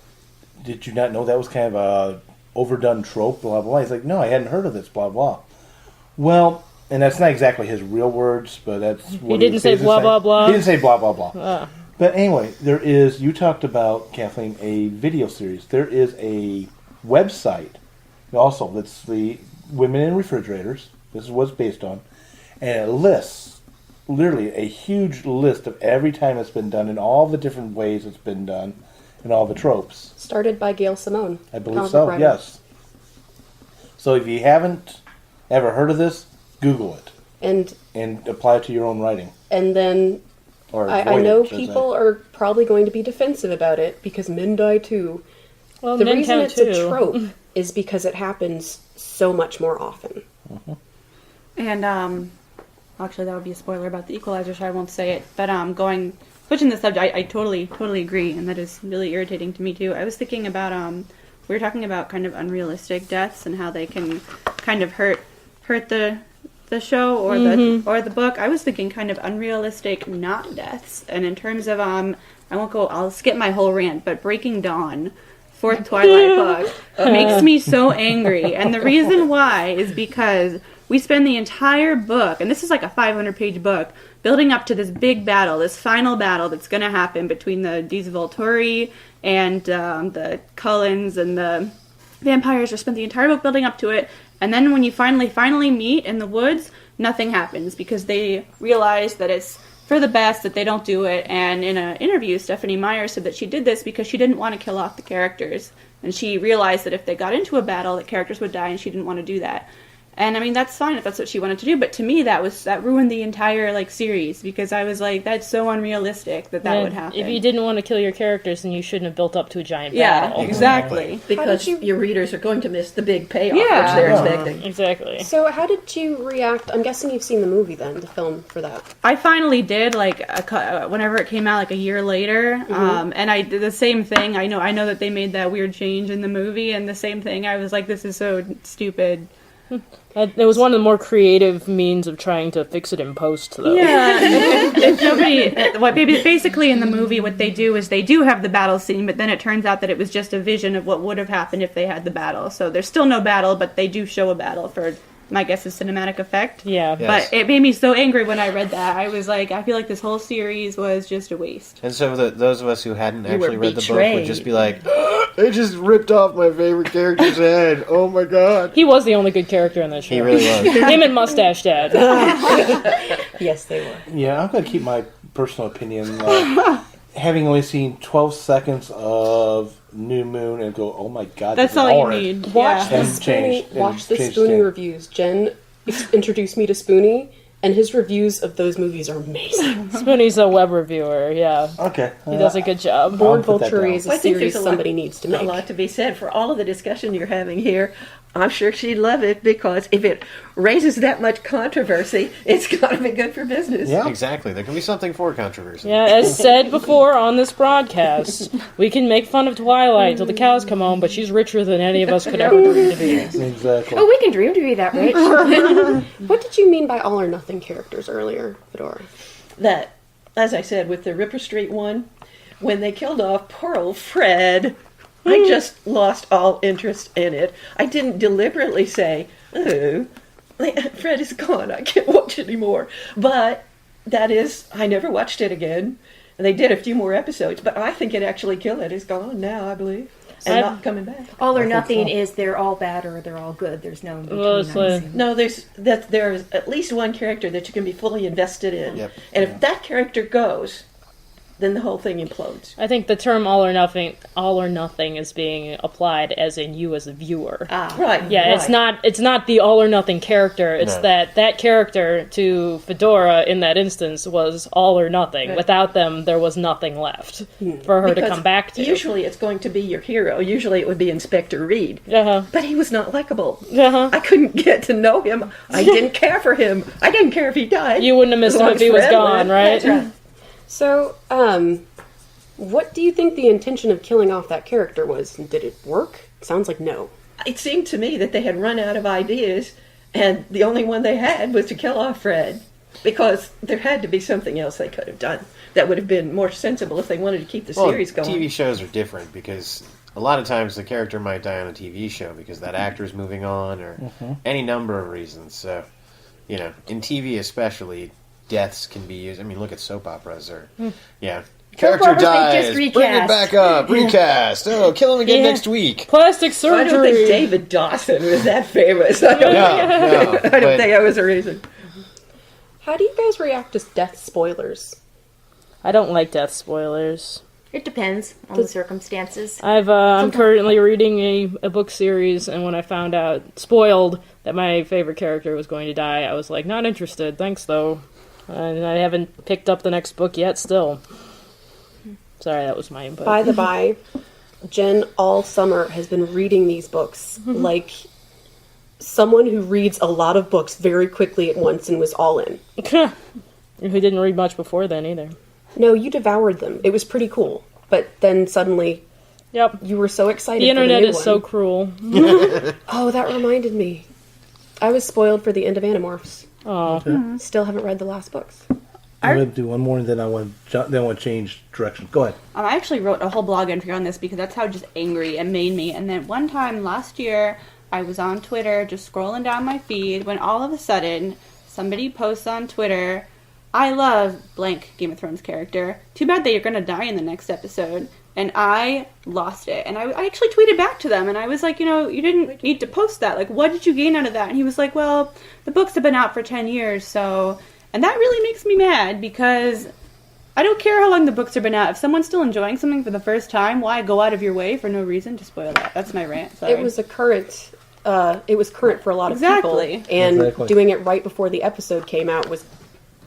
Speaker 1: did you not know that was kind of a overdone trope, blah blah blah? He's like, no, I hadn't heard of this, blah blah. Well, and that's not exactly his real words, but that's what
Speaker 3: He didn't say blah blah blah.
Speaker 1: He didn't say blah blah blah. But anyway, you talked about, Kathleen, a video series. There is a website also that's the Women in Refrigerators. This is what it's based on. And it lists, literally, a huge list of every time it's been done and all the different ways it's been done and all the tropes.
Speaker 2: Started by Gail Simone.
Speaker 1: I believe so, yes. So if you haven't ever heard of this, Google it. And apply it to your own writing.
Speaker 2: And then I know people are probably going to be defensive about it because men die too.
Speaker 3: Well,
Speaker 2: the
Speaker 3: men
Speaker 2: reason
Speaker 3: count
Speaker 2: it's
Speaker 3: too.
Speaker 2: a trope is because it happens so much more often.
Speaker 5: And actually, that would be a spoiler about the Equalizer, so I won't say it. But switching the subject, I totally agree, and that is really irritating to me too. I was thinking about we were talking about kind of unrealistic deaths and how they can kind of hurt the show or the book. I was thinking kind of unrealistic not deaths, and in terms of I'll skip my whole rant, but Breaking Dawn, fourth Twilight book, makes me so angry, and the reason why is because we spend the entire book, and this is like a 500-page book, building up to this big battle, this final battle that's going to happen between these Volturi and the Cullens and the vampires. Just spent the entire book building up to it, and then when you finally meet in the woods, nothing happens because they realize that it's for the best that they don't do it. And in an interview, Stephanie Meyer said that she did this because she didn't want to kill off the characters, and she realized that if they got into a battle, the characters would die, and she didn't want to do that. And I mean, that's fine if that's what she wanted to do, but to me that ruined the entire series, because I was like, that's so unrealistic that would happen.
Speaker 3: If you didn't want to kill your characters, then you shouldn't have built up to a giant
Speaker 5: Yeah,
Speaker 3: battle.
Speaker 5: exactly.
Speaker 6: Because your readers are going to miss the big payoff which they're expecting.
Speaker 3: Exactly.
Speaker 2: So how did you react? I'm guessing you've seen the movie then, the film for that.
Speaker 5: I finally did, whenever it came out, a year later, and I did the same thing. I know that they made that weird change in the movie, and the same thing. I was like, this is so stupid.
Speaker 3: It was one of the more creative means of trying to fix it in post, though.
Speaker 5: Yeah. Basically in the movie, what they do is they do have the battle scene, but then it turns out that it was just a vision of what would have happened if they had the battle. So there's still no battle, but they do show a battle for, my guess is, cinematic effect.
Speaker 3: Yeah.
Speaker 5: But it made me so angry when I read that. I was like, I feel like this whole series was just a waste.
Speaker 4: And so those of us who hadn't actually read the book
Speaker 6: betrayed.
Speaker 4: would just be like, they just ripped off my favorite character's head. Oh my god.
Speaker 3: He was the only good character in that show.
Speaker 4: He really was.
Speaker 3: Him and Mustache Dad.
Speaker 2: Yes, they were.
Speaker 1: Yeah, I'm going to keep my personal opinion. Having only seen 12 seconds of New Moon and go, oh my god,
Speaker 5: That's
Speaker 1: this is
Speaker 5: all you
Speaker 1: horrid.
Speaker 5: need.
Speaker 2: Watch
Speaker 5: Yeah.
Speaker 2: the
Speaker 1: Change
Speaker 2: Spoonie
Speaker 1: the
Speaker 2: reviews. Jen introduced me to Spoonie, and his reviews of those movies are amazing.
Speaker 3: Spoonie's a web reviewer, yeah.
Speaker 1: Okay.
Speaker 3: He does a good job.
Speaker 2: Board
Speaker 1: put that
Speaker 2: Vulture
Speaker 1: down.
Speaker 2: is a
Speaker 6: I think
Speaker 2: series
Speaker 6: there's
Speaker 2: somebody needs to
Speaker 6: a
Speaker 2: make.
Speaker 6: lot to be said for all of the discussion you're having here. I'm sure she'd love it, because if it raises that much controversy, it's got to be good for business.
Speaker 1: Yeah.
Speaker 4: Exactly. There can be something for controversy.
Speaker 3: Yeah, as said before on this broadcast, we can make fun of Twilight till the cows come home, but she's richer than any of us could ever dream to be.
Speaker 1: Exactly.
Speaker 7: Oh, we can dream to be that rich.
Speaker 2: What did you mean by all or nothing characters earlier, Fedora?
Speaker 6: That, as I said, with the Ripper Street one, when they killed off poor old Fred, I just lost all interest in it. I didn't deliberately say, oh, Fred is gone, I can't watch anymore. But that is, I never watched it again. And they did a few more episodes, but I think it actually killed it. It's gone now, I believe. And not coming back.
Speaker 7: All or nothing is they're all bad or they're all good. There's no in between.
Speaker 6: No, there's at least one character that you can be fully invested in.
Speaker 4: Yep.
Speaker 6: And if that character goes, then the whole thing implodes.
Speaker 3: I think the term all or nothing is being applied as in you as a viewer.
Speaker 6: Right.
Speaker 3: Yeah,
Speaker 6: right.
Speaker 3: it's not the all or nothing character. It's that character to Fedora in that instance was all or nothing.
Speaker 6: Right.
Speaker 3: Without them, there was nothing left for her to come back to.
Speaker 6: Usually it's going to be your hero. Usually it would be Inspector Reed.
Speaker 3: Uh-huh.
Speaker 6: But he was not likable.
Speaker 3: Uh-huh.
Speaker 6: I couldn't get to know him. I didn't care for him. I didn't care if he died.
Speaker 3: You wouldn't have missed
Speaker 6: As
Speaker 3: him
Speaker 6: long
Speaker 3: if he
Speaker 6: as
Speaker 3: was
Speaker 6: Fred
Speaker 3: gone,
Speaker 6: lived.
Speaker 3: right?
Speaker 6: That's right.
Speaker 2: So, what do you think the intention of killing off that character was? Did it work? Sounds like no.
Speaker 6: It seemed to me that they had run out of ideas, and the only one they had was to kill off Fred, because there had to be something else they could have done that would have been more sensible if they wanted to keep the series going.
Speaker 4: TV shows are different because a lot of times the character might die on a TV show because that actor is moving on or any number of reasons. So, in TV especially, deaths can be used. I mean, look at soap operas or, character
Speaker 7: operas, they
Speaker 4: dies,
Speaker 7: just
Speaker 4: bring it
Speaker 7: recast.
Speaker 4: back up, recast. Oh, kill him again
Speaker 3: Yeah.
Speaker 4: next week.
Speaker 3: Plastic
Speaker 6: I
Speaker 3: surgery.
Speaker 6: don't think David Dawson was that famous. I don't,
Speaker 4: No,
Speaker 6: I don't think that was a reason.
Speaker 2: How do you guys react to death spoilers?
Speaker 3: I don't like death spoilers.
Speaker 7: It depends on the circumstances.
Speaker 3: I'm currently reading a book series, and when I found out, spoiled, that my favorite character was going to die, I was like, not interested, thanks though. And I haven't picked up the next book yet still. Sorry, that was my input.
Speaker 2: By the by, Jen all summer has been reading these books like someone who reads a lot of books very quickly at once and was all in.
Speaker 3: Who didn't read much before then either.
Speaker 2: No, you devoured them. It was pretty cool. But then suddenly
Speaker 3: Yep.
Speaker 2: you were so excited
Speaker 3: The
Speaker 2: for
Speaker 3: internet
Speaker 2: the new
Speaker 3: is
Speaker 2: one.
Speaker 3: so cruel.
Speaker 2: Oh, that reminded me. I was spoiled for the end of Animorphs.
Speaker 3: Oh.
Speaker 2: Still haven't read the last books.
Speaker 1: I'm going to do one more, and then I want to change direction. Go ahead.
Speaker 5: I actually wrote a whole blog entry on this because that's how just angry it made me. And then one time last year, I was on Twitter just scrolling down my feed when all of a sudden somebody posts on Twitter, I love blank Game of Thrones character. Too bad that you're going to die in the next episode. And I lost it. And I actually tweeted back to them. And I was like, you didn't need to post that. Like, what did you gain out of that? And he was like, well, the books have been out for 10 years, so... And that really makes me mad because I don't care how long the books have been out. If someone's still enjoying something for the first time, why go out of your way for no reason to spoil that? That's my rant. Sorry.
Speaker 2: It was a current. It was current for a lot of
Speaker 5: Exactly.
Speaker 2: people, and
Speaker 1: Exactly.
Speaker 2: doing it right before the episode came out was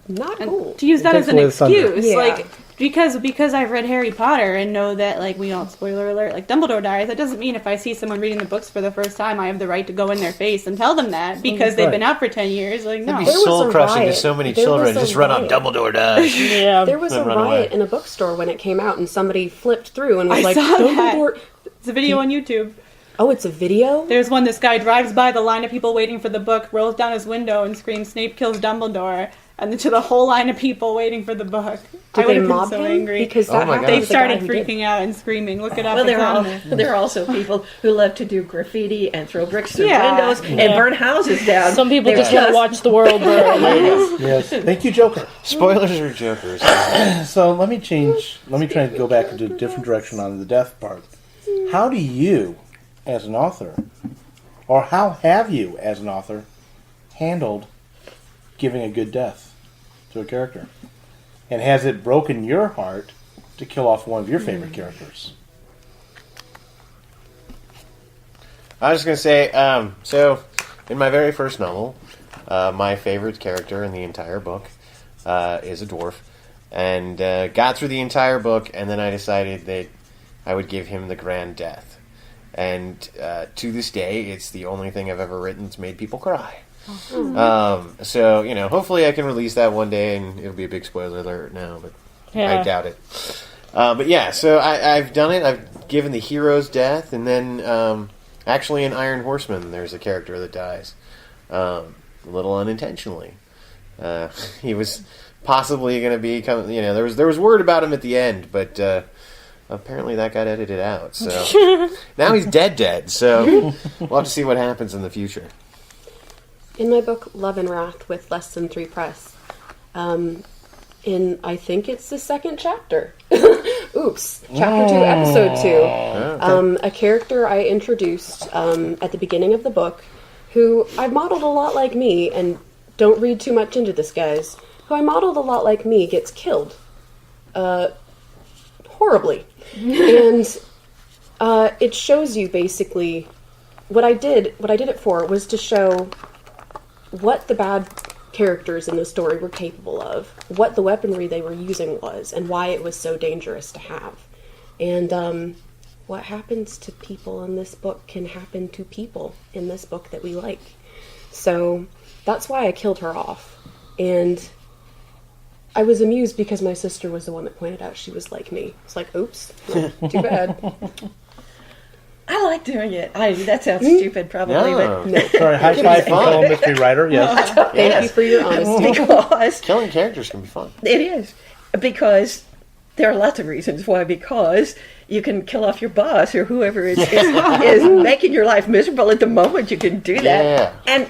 Speaker 2: not cool.
Speaker 5: to use that
Speaker 1: takes
Speaker 5: as an
Speaker 1: away the thunder.
Speaker 5: excuse,
Speaker 2: Yeah.
Speaker 5: like because I've read Harry Potter and know that like we don't spoiler alert, like Dumbledore dies. That doesn't mean if I see someone reading the books for the first time, I have the right to go in their face and tell them that because they've been out for 10 years. Like no,
Speaker 4: That'd be
Speaker 2: There was
Speaker 4: soul
Speaker 2: a
Speaker 4: crushing to
Speaker 2: riot.
Speaker 4: so many
Speaker 2: There
Speaker 4: children.
Speaker 2: was a
Speaker 4: Just run on
Speaker 2: riot.
Speaker 4: Dumbledore dies.
Speaker 3: Yeah.
Speaker 2: There was
Speaker 4: Then
Speaker 2: a
Speaker 4: run
Speaker 2: riot
Speaker 4: away.
Speaker 2: in a bookstore when it came out, and somebody flipped through and was
Speaker 5: I
Speaker 2: like,
Speaker 5: saw that.
Speaker 2: "Dumbledore."
Speaker 5: it's a video on YouTube.
Speaker 2: Oh, it's a video.
Speaker 5: There's one. This guy drives by the line of people waiting for the book, rolls down his window, and screams, "Snape kills Dumbledore!" And then to the whole line of people waiting for the book.
Speaker 2: Did
Speaker 5: I would
Speaker 2: they
Speaker 5: have been
Speaker 2: mob
Speaker 5: so
Speaker 2: him?
Speaker 5: angry.
Speaker 2: Because
Speaker 4: Oh
Speaker 2: that
Speaker 4: my
Speaker 2: happened
Speaker 4: God.
Speaker 5: They
Speaker 2: with the guy
Speaker 5: started
Speaker 2: who did.
Speaker 5: freaking out and screaming. Look it up.
Speaker 6: Well,
Speaker 5: It's on there.
Speaker 6: there are also people who love to do graffiti and throw bricks through
Speaker 5: Yeah.
Speaker 6: windows and burn houses down.
Speaker 3: Some people
Speaker 6: They're
Speaker 3: just want to watch the world burn.
Speaker 1: Yes. Thank you, Joker.
Speaker 4: Spoilers are jokers.
Speaker 1: So let me try and go back into a different direction on the death part. How do you, as an author, or how have you, as an author, handled giving a good death to a character? And has it broken your heart to kill off one of your favorite characters?
Speaker 4: I was going to say, so in my very first novel, my favorite character in the entire book is a dwarf. And got through the entire book, and then I decided that I would give him the grand death. And to this day, it's the only thing I've ever written that's made people cry. So, hopefully I can release that one day, and it'll be a big spoiler alert now, but
Speaker 3: Yeah.
Speaker 4: I doubt it. But yeah, so I've done it. I've given the hero's death, and then actually in Iron Horseman, there's a character that dies. A little unintentionally. He was possibly going to be there was word about him at the end, but apparently that got edited out. So now he's dead. So we'll have to see what happens in the future.
Speaker 2: In my book Love and Wrath with Less Than 3 Press, I think it's the second chapter. Oops. Chapter 2, episode 2. A character I introduced at the beginning of the book, who I modeled a lot like me, and don't read too much into this, guys, who I modeled a lot like me gets killed. Horribly. And it shows you basically what I did it for was to show what the bad characters in the story were capable of, what the weaponry they were using was, and why it was so dangerous to have. And what happens to people in this book can happen to people in this book that we like. So that's why I killed her off. And I was amused because my sister was the one that pointed out she was like me. It's like, oops, too bad.
Speaker 6: I like doing it. That sounds stupid, probably, but
Speaker 2: No.
Speaker 1: Sorry, high five from fellow mystery writer. Yes.
Speaker 2: Thank you for your honesty.
Speaker 6: because
Speaker 4: Killing characters can be fun.
Speaker 6: it is. Because there are lots of reasons why. Because you can kill off your boss or whoever is making your life miserable at the moment. You can do that,
Speaker 4: Yeah.
Speaker 6: and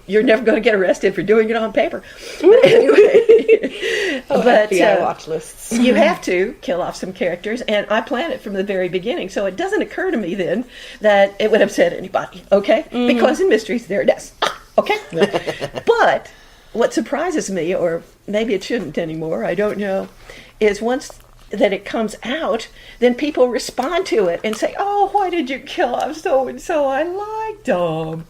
Speaker 6: you're never going to get arrested for doing it on paper. But anyway, but
Speaker 2: FBI watch lists.
Speaker 6: you have to kill off some characters, and I plan it from the very beginning, so it doesn't occur to me then that it would upset anybody, okay? Because in mysteries, there it is, okay? But what surprises me, or maybe it shouldn't anymore, I don't know, is once that it comes out, then people respond to it and say, oh, why did you kill off so-and-so? I liked them.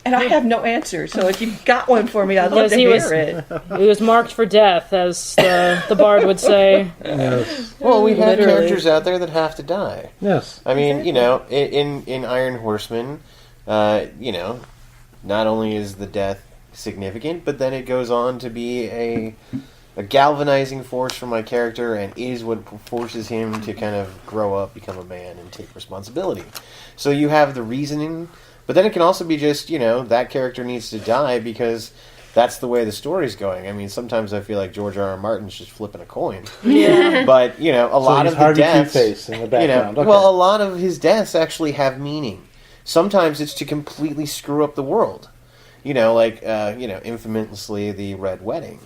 Speaker 6: And I have no answer, so if you've got one for me, I'd love to hear it.
Speaker 3: He was marked for death, as the bard would say.
Speaker 1: Yes.
Speaker 4: Well, we have
Speaker 2: Literally.
Speaker 4: characters out there that have to die.
Speaker 1: Yes.
Speaker 4: I mean, in Iron Horseman, not only is the death significant, but then it goes on to be a galvanizing force for my character and is what forces him to kind of grow up, become a man, and take responsibility. So you have the reasoning, but then it can also be just, that character needs to die because that's the way the story's going. I mean, sometimes I feel like George R. R. Martin's just flipping a coin.
Speaker 2: Yeah.
Speaker 4: But, a lot
Speaker 1: he's
Speaker 4: of the
Speaker 1: Harvey
Speaker 4: deaths...
Speaker 1: Two-Face in the background. Okay.
Speaker 4: Well, a lot of his deaths actually have meaning. Sometimes it's to completely screw up the world. Infamously, the Red Wedding.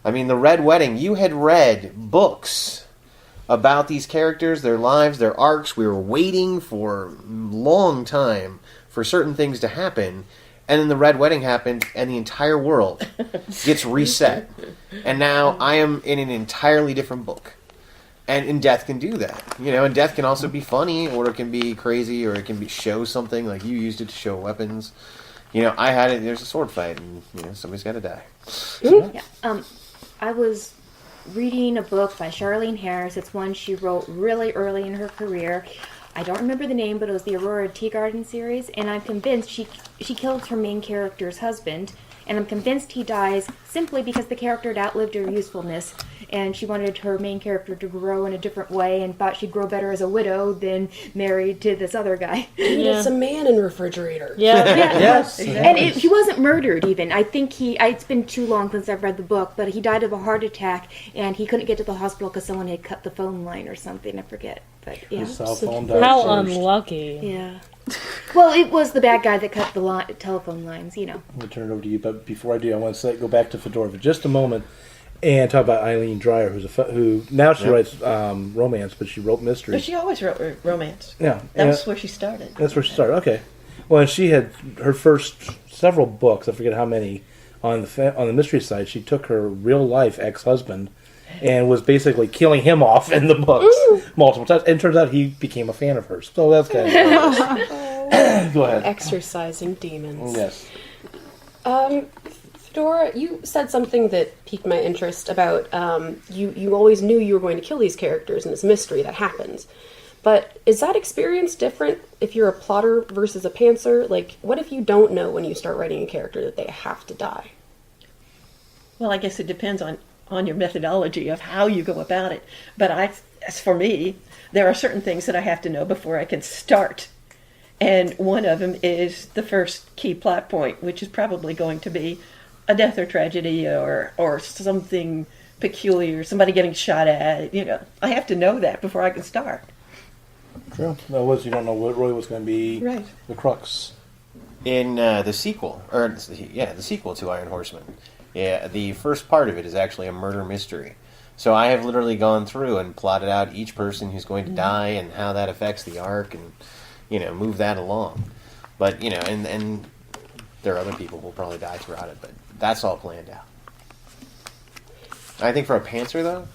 Speaker 4: I mean, the Red Wedding, you had read books about these characters, their lives, their arcs. We were waiting for a long time for certain things to happen. And then the Red Wedding happened, and the entire world gets reset. And now I am in an entirely different book. And death can do that. And death can also be funny, or it can be crazy, or it can show something, like you used it to show weapons. I had it, there's a sword fight, and, somebody's got to die.
Speaker 7: Yeah. I was reading a book by Charlene Harris. It's one she wrote really early in her career. I don't remember the name, but it was the Aurora Tea Garden series, and I'm convinced she kills her main character's husband, and I'm convinced he dies simply because the character had outlived her usefulness, and she wanted her main character to grow in a different way and thought she'd grow better as a widow than married to this other guy.
Speaker 2: It's a man in refrigerator.
Speaker 3: Yeah.
Speaker 1: Yes.
Speaker 7: And he wasn't murdered, even. I think it's been too long since I've read the book, but he died of a heart attack, and he couldn't get to the hospital because someone had cut the phone line or something. I forget. But, yeah.
Speaker 1: His cell phone died
Speaker 3: How
Speaker 1: first.
Speaker 3: unlucky.
Speaker 7: Yeah. Well, it was the bad guy that cut the telephone lines,
Speaker 1: I'm going to turn it over to you, but before I do, I want to go back to Fedora for just a moment and talk about Eileen Dreyer, who now she writes romance, but she wrote mystery.
Speaker 6: But she always wrote romance.
Speaker 1: Yeah.
Speaker 6: That's where she started.
Speaker 1: That's where she started. Okay. Well, and she had her first several books, I forget how many, on the mystery side. She took her real life ex-husband and was basically killing him off in the books multiple times. And it turns out he became a fan of hers. So that's kind of Go ahead.
Speaker 2: Exorcising demons.
Speaker 1: Yes.
Speaker 2: Fedora, you said something that piqued my interest about you always knew you were going to kill these characters and it's a mystery that happens. But is that experience different if you're a plotter versus a pantser? Like, what if you don't know when you start writing a character that they have to die?
Speaker 6: Well, I guess it depends on your methodology of how you go about it. But as for me, there are certain things that I have to know before I can start. And one of them is the first key plot point, which is probably going to be a death or tragedy or something peculiar, somebody getting shot at. I have to know that before I can start.
Speaker 1: True. Otherwise, you don't know what really was going to be the crux.
Speaker 4: In the sequel, the sequel to Iron Horseman, Yeah, the first part of it is actually a murder mystery. So I have literally gone through and plotted out each person who's going to die and how that affects the arc and, move that along. But, and there are other people who will probably die throughout it, but that's all planned out. I think for a pantser, though,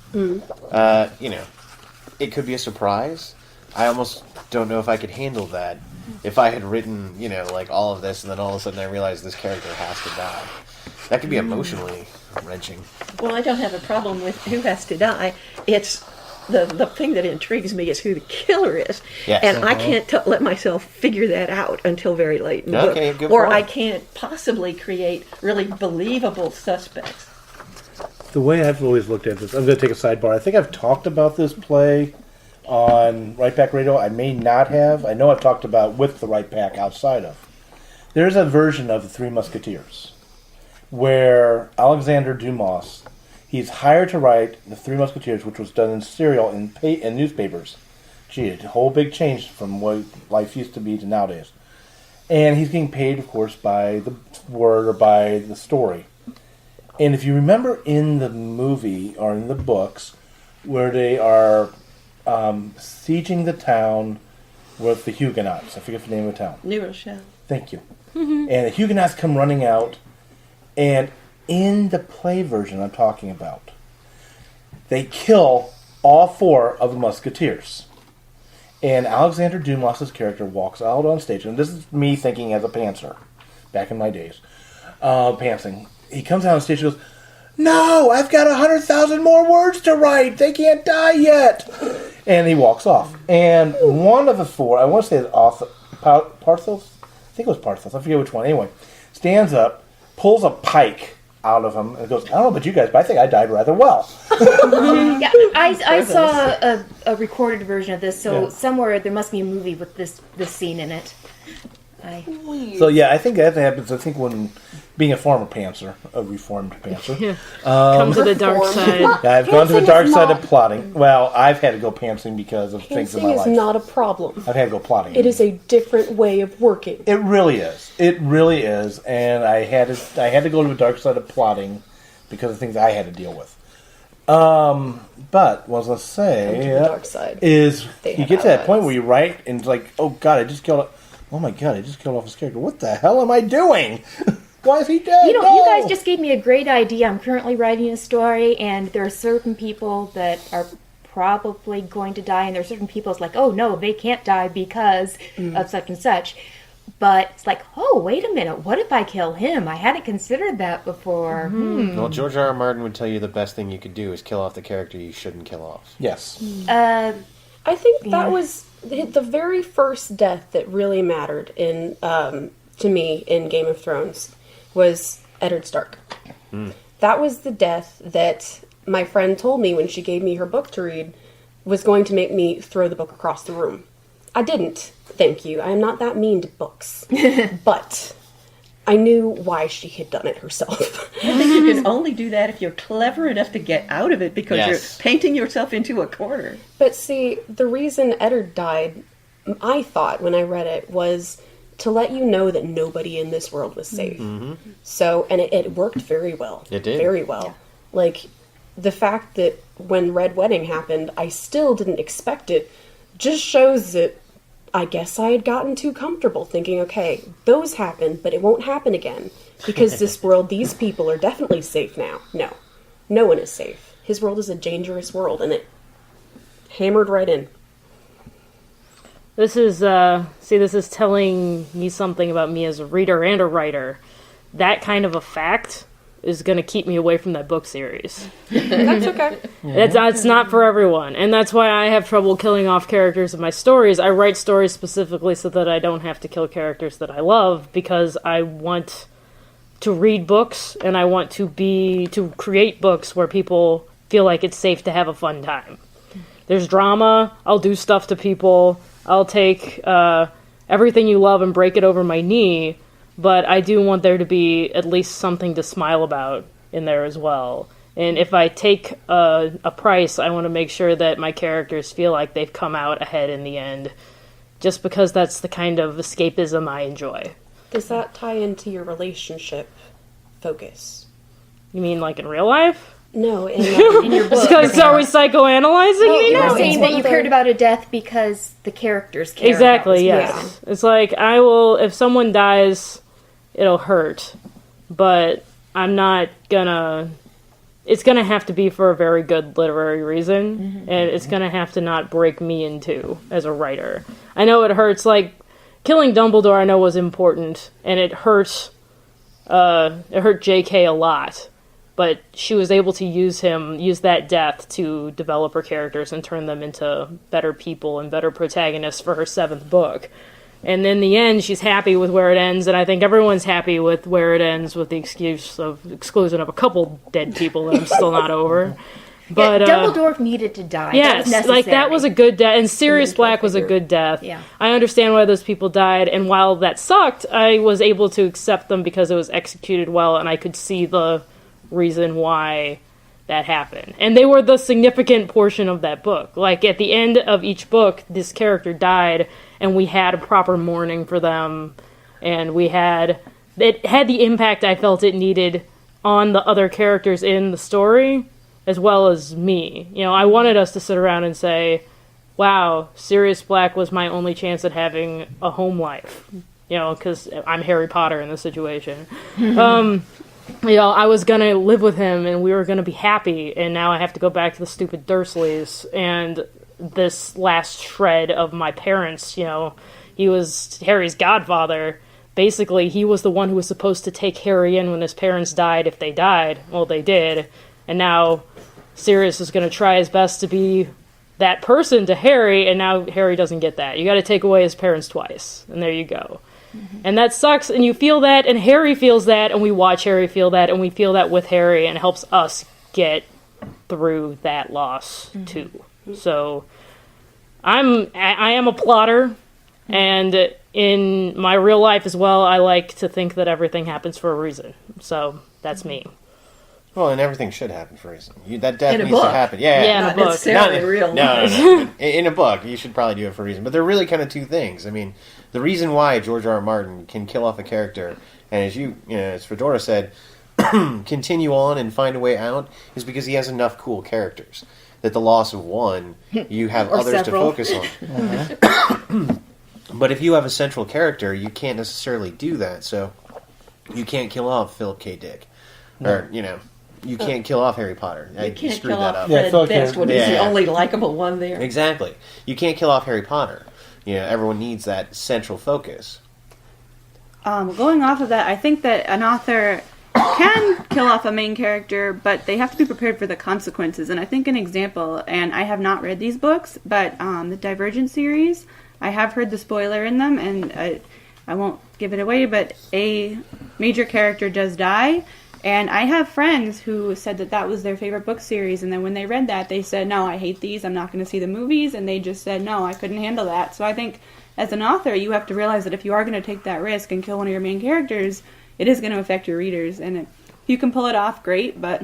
Speaker 4: it could be a surprise. I almost don't know if I could handle that if I had written, all of this, and then all of a sudden I realized this character has to die. That could be emotionally wrenching.
Speaker 6: Well, I don't have a problem with who has to die. It's the thing that intrigues me is who the killer is.
Speaker 4: Yes.
Speaker 6: And I can't let myself figure that out until very late in the
Speaker 4: Okay,
Speaker 6: book.
Speaker 4: good
Speaker 6: Or
Speaker 4: point.
Speaker 6: I can't possibly create really believable suspects.
Speaker 1: The way I've always looked at this, I'm going to take a sidebar. I think I've talked about this play on Right Back Radio. I may not have. I know I've talked about with the Right Back outside of. There's a version of the Three Musketeers where Alexander Dumas, he's hired to write the Three Musketeers, which was done in serial in newspapers. Gee, a whole big change from what life used to be to nowadays. And he's getting paid, of course, by the word or by the story. And if you remember in the movie or in the books where they are sieging the town with the Huguenots. I forget the name of the town.
Speaker 6: New Rochelle.
Speaker 1: Thank you. And the Huguenots come running out, and in the play version I'm talking about, they kill all four of the Musketeers. And Alexander Dumas' character walks out on stage, and this is me thinking as a pantser, back in my days, pantsing. He comes out on stage and goes, "No, I've got 100,000 more words to write. They can't die yet." And he walks off. And one of the four, I want to say Parthos? I think it was Parthos. I forget which one. Anyway, stands up, pulls a pike out of him, and goes, "I don't know about you guys, but I think I died rather well."
Speaker 7: Yeah, I saw a recorded version of this, so
Speaker 1: Yeah.
Speaker 7: somewhere there must be a movie with this scene in it.
Speaker 1: So yeah, I think that happens. I think when being a former pantser, a reformed pantser,
Speaker 3: Come to the dark side.
Speaker 1: I've gone to the
Speaker 2: Pantsing
Speaker 1: dark
Speaker 2: is
Speaker 1: side
Speaker 2: not-
Speaker 1: of plotting. Well, I've had to go pantsing because of things in
Speaker 2: Pantsing
Speaker 1: my
Speaker 2: is
Speaker 1: life.
Speaker 2: not a problem.
Speaker 1: I've had to go plotting.
Speaker 2: It is a different way of working.
Speaker 1: It really is. It really is. And I had to go to the dark side of plotting because of things I had to deal with. But what I was going to say
Speaker 2: Come to the dark side.
Speaker 1: is
Speaker 2: They
Speaker 1: you
Speaker 2: have
Speaker 1: get to that point
Speaker 2: allies.
Speaker 1: where you write and it's like, oh God, I just killed. Oh my God, I just killed off his character. What the hell am I doing? Why is he dead?
Speaker 7: You know,
Speaker 1: No!
Speaker 7: you guys just gave me a great idea. I'm currently writing a story, and there are certain people that are probably going to die, and there are certain people it's like, oh no, they can't die because of such and such. But it's like, oh, wait a minute, what if I kill him? I hadn't considered that before.
Speaker 4: Well, George R. R. Martin would tell you the best thing you could do is kill off the character you shouldn't kill off.
Speaker 1: Yes.
Speaker 2: I think that was the very first death that really mattered in to me in Game of Thrones was Eddard Stark. That was the death that my friend told me when she gave me her book to read was going to make me throw the book across the room. I didn't, thank you. I am not that mean to books. But I knew why she had done it herself.
Speaker 6: I think you can only do that if you're clever enough to get out of it because
Speaker 4: Yes.
Speaker 6: you're painting yourself into a corner.
Speaker 2: But see, the reason Eddard died, I thought when I read it, was to let you know that nobody in this world was safe. So, and it worked very well.
Speaker 4: It did.
Speaker 2: Very well. Like, the fact that when Red Wedding happened, I still didn't expect it, just shows that I guess I had gotten too comfortable thinking, okay, those happened, but it won't happen again. Because this world, these people are definitely safe now. No. No one is safe. His world is a dangerous world, and it hammered right in.
Speaker 3: This is this is telling me something about me as a reader and a writer. That kind of a fact is going to keep me away from that book series.
Speaker 2: That's okay.
Speaker 3: It's not for everyone, and that's why I have trouble killing off characters in my stories. I write stories specifically so that I don't have to kill characters that I love, because I want to read books and I want to create books where people feel like it's safe to have a fun time. There's drama. I'll do stuff to people. I'll take everything you love and break it over my knee. But I do want there to be at least something to smile about in there as well. And if I take a price, I want to make sure that my characters feel like they've come out ahead in the end, just because that's the kind of escapism I enjoy.
Speaker 2: Does that tie into your relationship focus?
Speaker 3: You mean like in real life?
Speaker 2: No,
Speaker 7: In your book.
Speaker 3: Because are we psychoanalyzing me
Speaker 7: You
Speaker 3: now?
Speaker 7: were saying that you cared about a death because the characters care.
Speaker 3: Exactly,
Speaker 7: about
Speaker 3: yes. It's like, I will, if someone dies, it'll hurt. But I'm not gonna, it's gonna have to be for a very good literary reason. And it's gonna have to not break me in two as a writer. I know it hurts, like, killing Dumbledore I know was important. And it hurt JK a lot. But she was able to use that death to develop her characters and turn them into better people and better protagonists for her 7th book. And in the end, she's happy with where it ends, and I think everyone's happy with where it ends, with the exclusion of a couple dead people that I'm still not over. But
Speaker 7: Dumbledore needed to die.
Speaker 3: Yes,
Speaker 7: that was
Speaker 3: like that was a good death, and Sirius Black was a good death.
Speaker 7: Yeah.
Speaker 3: I understand why those people died, and while that sucked, I was able to accept them because it was executed well, and I could see the reason why that happened. And they were the significant portion of that book. Like, at the end of each book, this character died, and we had a proper mourning for them, and it had the impact I felt it needed on the other characters in the story, as well as me. You know, I wanted us to sit around and say, wow, Sirius Black was my only chance at having a home life. You know, because I'm Harry Potter in this situation. You know, I was gonna live with him and we were gonna be happy, and now I have to go back to the stupid Dursleys, and this last shred of my parents, you know, he was Harry's godfather. Basically, he was the one who was supposed to take Harry in when his parents died, if they died. Well, they did. And now Sirius is gonna try his best to be that person to Harry, and now Harry doesn't get that. You gotta take away his parents twice, and there you go. And that sucks, and you feel that, and Harry feels that, and we watch Harry feel that, and we feel that with Harry, and it helps us get through that loss, too. So, I am a plotter, and in my real life as well, I like to think that everything happens for a reason. So, that's me.
Speaker 4: Well, and everything should happen for a reason. That death
Speaker 6: In a
Speaker 4: needs to
Speaker 6: book.
Speaker 4: happen. Yeah,
Speaker 3: Yeah, in a
Speaker 6: Not
Speaker 3: book.
Speaker 6: necessarily
Speaker 4: in-
Speaker 6: real.
Speaker 4: No. In a book, you should probably do it for a reason. But they're really kind of two things. I mean, the reason why George R. R. Martin can kill off a character, and as Fedora said, continue on and find a way out, is because he has enough cool characters that the loss of one, you have
Speaker 7: Or
Speaker 4: others
Speaker 7: several.
Speaker 4: to focus on. But if you have a central character, you can't necessarily do that. So you can't kill off Philip K. Dick, or you can't kill off Harry Potter. I
Speaker 6: You can't
Speaker 4: screwed
Speaker 6: kill
Speaker 4: that
Speaker 6: off
Speaker 4: up.
Speaker 1: Yeah,
Speaker 6: Fred
Speaker 1: Phil
Speaker 6: Best
Speaker 1: K.
Speaker 6: when he's the
Speaker 4: Yeah.
Speaker 6: only likable one there.
Speaker 4: Exactly. You can't kill off Harry Potter. Everyone needs that central focus.
Speaker 5: Going off of that, I think that an author can kill off a main character, but they have to be prepared for the consequences. And I think an example, and I have not read these books, but the Divergent series, I have heard the spoiler in them, and I won't give it away, but a major character does die. And I have friends who said that was their favorite book series, and then when they read that, they said, no, I hate these, I'm not going to see the movies, and they just said, no, I couldn't handle that. So I think, as an author, you have to realize that if you are going to take that risk and kill one of your main characters, it is going to affect your readers. And if you can pull it off, great, but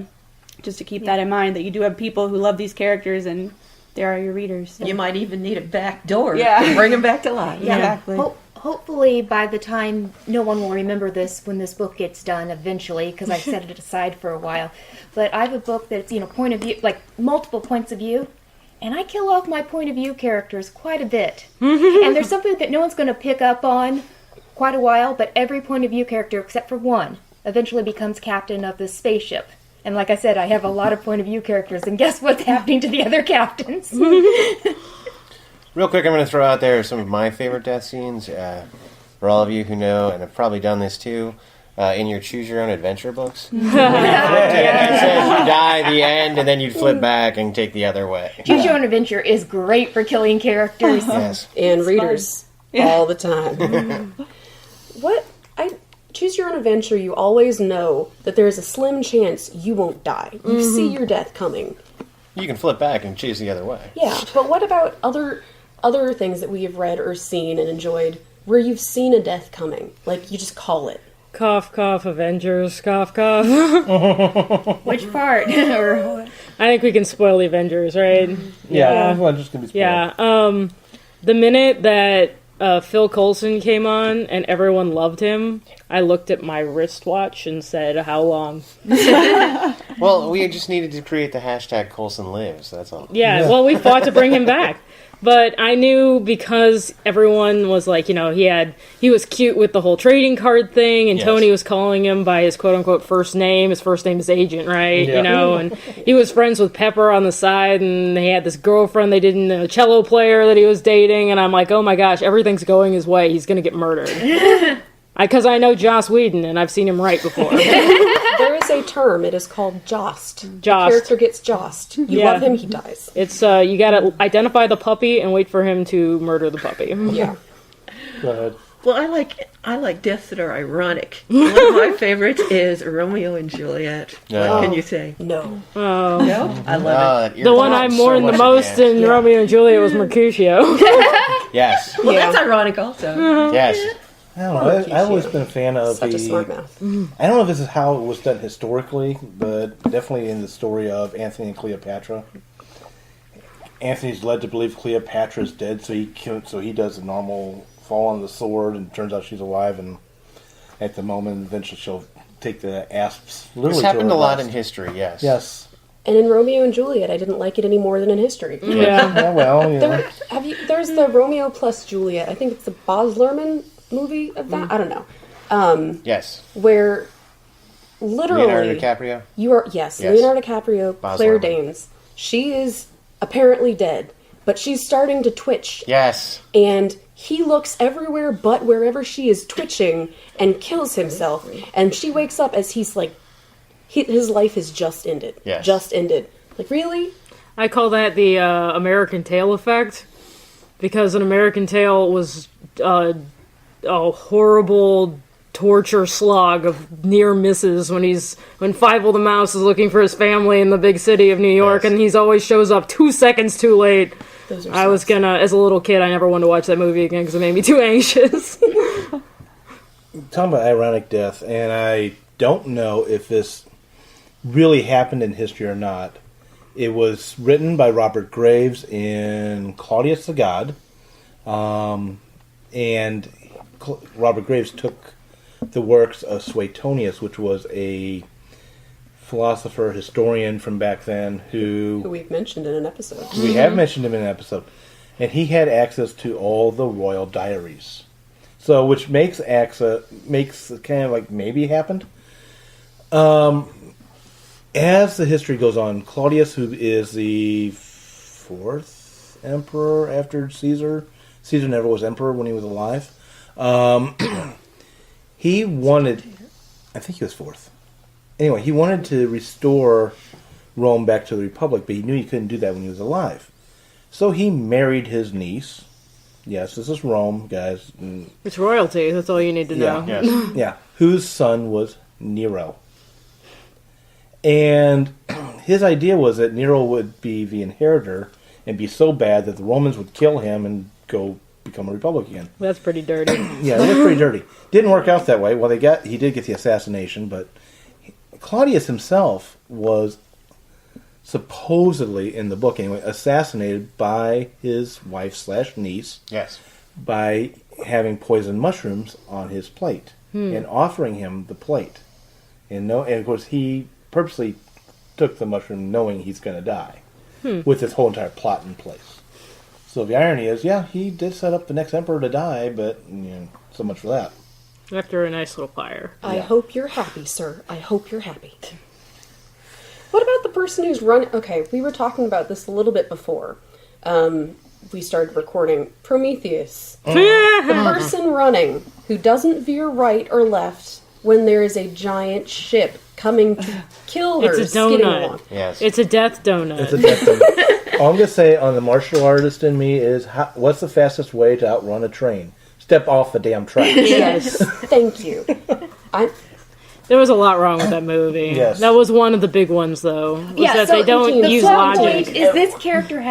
Speaker 5: just to keep that in mind, that you do have people who love these characters, and there are your readers. So.
Speaker 6: You might even need a back door
Speaker 5: Yeah.
Speaker 6: to bring them back to life.
Speaker 5: Yeah. Exactly.
Speaker 7: Hopefully, by the time no one will remember this when this book gets done eventually, because I've set it aside for a while. But I have a book that's point of view, like multiple points of view, and I kill off my point of view characters quite a bit. And there's something that no one's going to pick up on quite a while, but every point of view character except for one eventually becomes captain of this spaceship. And like I said, I have a lot of point of view characters, and guess what's happening to the other captains?
Speaker 4: Real quick, I'm going to throw out there some of my favorite death scenes. For all of you who know, and have probably done this too, in your Choose Your Own Adventure books. It says you die at the end, and then you'd flip back and take the other way.
Speaker 7: Choose Your Own Adventure is great for killing characters.
Speaker 4: Yes.
Speaker 2: And readers all the time. Choose Your Own Adventure, you always know that there is a slim chance you won't die. You see your death coming.
Speaker 4: You can flip back and choose the other way.
Speaker 2: Yeah, but what about other things that we have read or seen and enjoyed where you've seen a death coming? Like, you just call it.
Speaker 3: Cough, cough, Avengers, cough, cough.
Speaker 7: Which part? Or
Speaker 3: I think we can spoil the Avengers, right?
Speaker 1: Yeah, well, just gonna be spoiled.
Speaker 3: Yeah. The minute that Phil Coulson came on and everyone loved him, I looked at my wristwatch and said, how long?
Speaker 4: Well, we just needed to create the hashtag Coulson Lives, that's all.
Speaker 3: Yeah, well, we fought to bring him back. But I knew because everyone was like, he was cute with the whole trading card thing, and
Speaker 4: Yes.
Speaker 3: Tony was calling him by his quote-unquote first name. His first name is Agent, right?
Speaker 1: Yeah.
Speaker 3: And he was friends with Pepper on the side, and they had this girlfriend they didn't know, a cello player that he was dating, and I'm like, oh my gosh, everything's going his way. He's going to get murdered. Because I know Joss Whedon, and I've seen him write before.
Speaker 2: There is a term. It is called jost.
Speaker 3: Jost.
Speaker 2: The character gets jost. You
Speaker 3: Yeah.
Speaker 2: love him, he dies.
Speaker 3: It's, you gotta identify the puppy and wait for him to murder the puppy.
Speaker 2: Yeah.
Speaker 1: Go ahead.
Speaker 6: Well, I like deaths that are ironic. One of my favorites is Romeo and Juliet.
Speaker 4: No.
Speaker 6: What can you say?
Speaker 2: No.
Speaker 3: Oh.
Speaker 6: No, I love it.
Speaker 3: The one I mourned the most in Romeo and Juliet was Mercutio.
Speaker 4: Yes.
Speaker 6: Well, that's ironic also.
Speaker 4: Yes.
Speaker 1: I don't know. I've always been a fan of
Speaker 2: Such a smart mouth.
Speaker 1: I don't know if this is how it was done historically, but definitely in the story of Anthony and Cleopatra. Anthony's led to believe Cleopatra's dead, so he does a normal fall on the sword, and turns out she's alive. And at the moment, eventually she'll take the asps. Literally,
Speaker 4: This
Speaker 1: to
Speaker 4: happened
Speaker 1: her
Speaker 4: a lot
Speaker 1: breast.
Speaker 4: in history, yes.
Speaker 1: Yes.
Speaker 2: And in Romeo and Juliet, I didn't like it any more than in history.
Speaker 3: Yeah.
Speaker 1: Yeah. Well,
Speaker 2: There's the Romeo plus Juliet. I think it's the Baz Luhrmann movie of that. I don't know.
Speaker 4: Yes.
Speaker 2: Where literally
Speaker 4: Leonardo DiCaprio?
Speaker 2: Yes,
Speaker 4: Yes.
Speaker 2: Leonardo DiCaprio,
Speaker 4: Baz
Speaker 2: Claire
Speaker 4: Luhrmann.
Speaker 2: Danes. She is apparently dead, but she's starting to twitch.
Speaker 4: Yes.
Speaker 2: And he looks everywhere but wherever she is twitching and kills himself. And she wakes up as he's like, his life has just ended.
Speaker 4: Yes.
Speaker 2: Just ended. Like, really?
Speaker 3: I call that the American Tail effect, because an American Tail was a horrible torture slog of near misses when Fievel the Mouse is looking for his family in the big city of New York,
Speaker 4: Yes.
Speaker 3: and he's always shows up 2 seconds too late.
Speaker 2: Those are
Speaker 3: I was gonna, as a little kid, I never wanted to watch that movie again because it made me too anxious.
Speaker 1: Talking about ironic death, and I don't know if this really happened in history or not. It was written by Robert Graves in Claudius the God, and Robert Graves took the works of Suetonius, which was a philosopher, historian from back then,
Speaker 2: Who we've mentioned in an episode.
Speaker 1: we have mentioned him in an episode, and he had access to all the royal diaries. So, which makes kind of like maybe it happened. As the history goes on, Claudius, who is the 4th emperor after Caesar never was emperor when he was alive. He wanted, I think he was 4th. Anyway, he wanted to restore Rome back to the Republic, but he knew he couldn't do that when he was alive. So he married his niece. Yes, this is Rome, guys.
Speaker 3: It's royalty, that's all you need to know.
Speaker 1: Yeah.
Speaker 4: Yes.
Speaker 1: Yeah, whose son was Nero. And his idea was that Nero would be the inheritor and be so bad that the Romans would kill him and go become a republic again.
Speaker 3: That's pretty dirty.
Speaker 1: Yeah, it was pretty dirty. Didn't work out that way. Well, he did get the assassination, but Claudius himself was supposedly, in the book anyway, assassinated by his wife/niece
Speaker 4: Yes.
Speaker 1: by having poisoned mushrooms on his plate and offering him the plate. And of course, he purposely took the mushroom knowing he's going to die, with this whole entire plot in place. So the irony is, yeah, he did set up the next emperor to die, but so much for that.
Speaker 3: After a nice little fire.
Speaker 2: I hope you're happy, sir. I hope you're happy. What about the person who's running? Okay, we were talking about this a little bit before we started recording. Prometheus. The person running who doesn't veer right or left when there is a giant ship coming to kill her.
Speaker 3: It's a
Speaker 2: skidding
Speaker 3: donut.
Speaker 2: along.
Speaker 4: Yes.
Speaker 3: It's a death donut.
Speaker 1: It's a death. All I'm going to say on the martial artist in me is, what's the fastest way to outrun a train? Step off the damn track.
Speaker 2: Yes, thank you.
Speaker 3: There was a lot wrong with that movie.
Speaker 1: Yes.
Speaker 3: That was one of the big ones, though. Was that
Speaker 7: so
Speaker 3: they don't
Speaker 7: the
Speaker 3: use
Speaker 7: plot
Speaker 3: logic.
Speaker 7: point is this character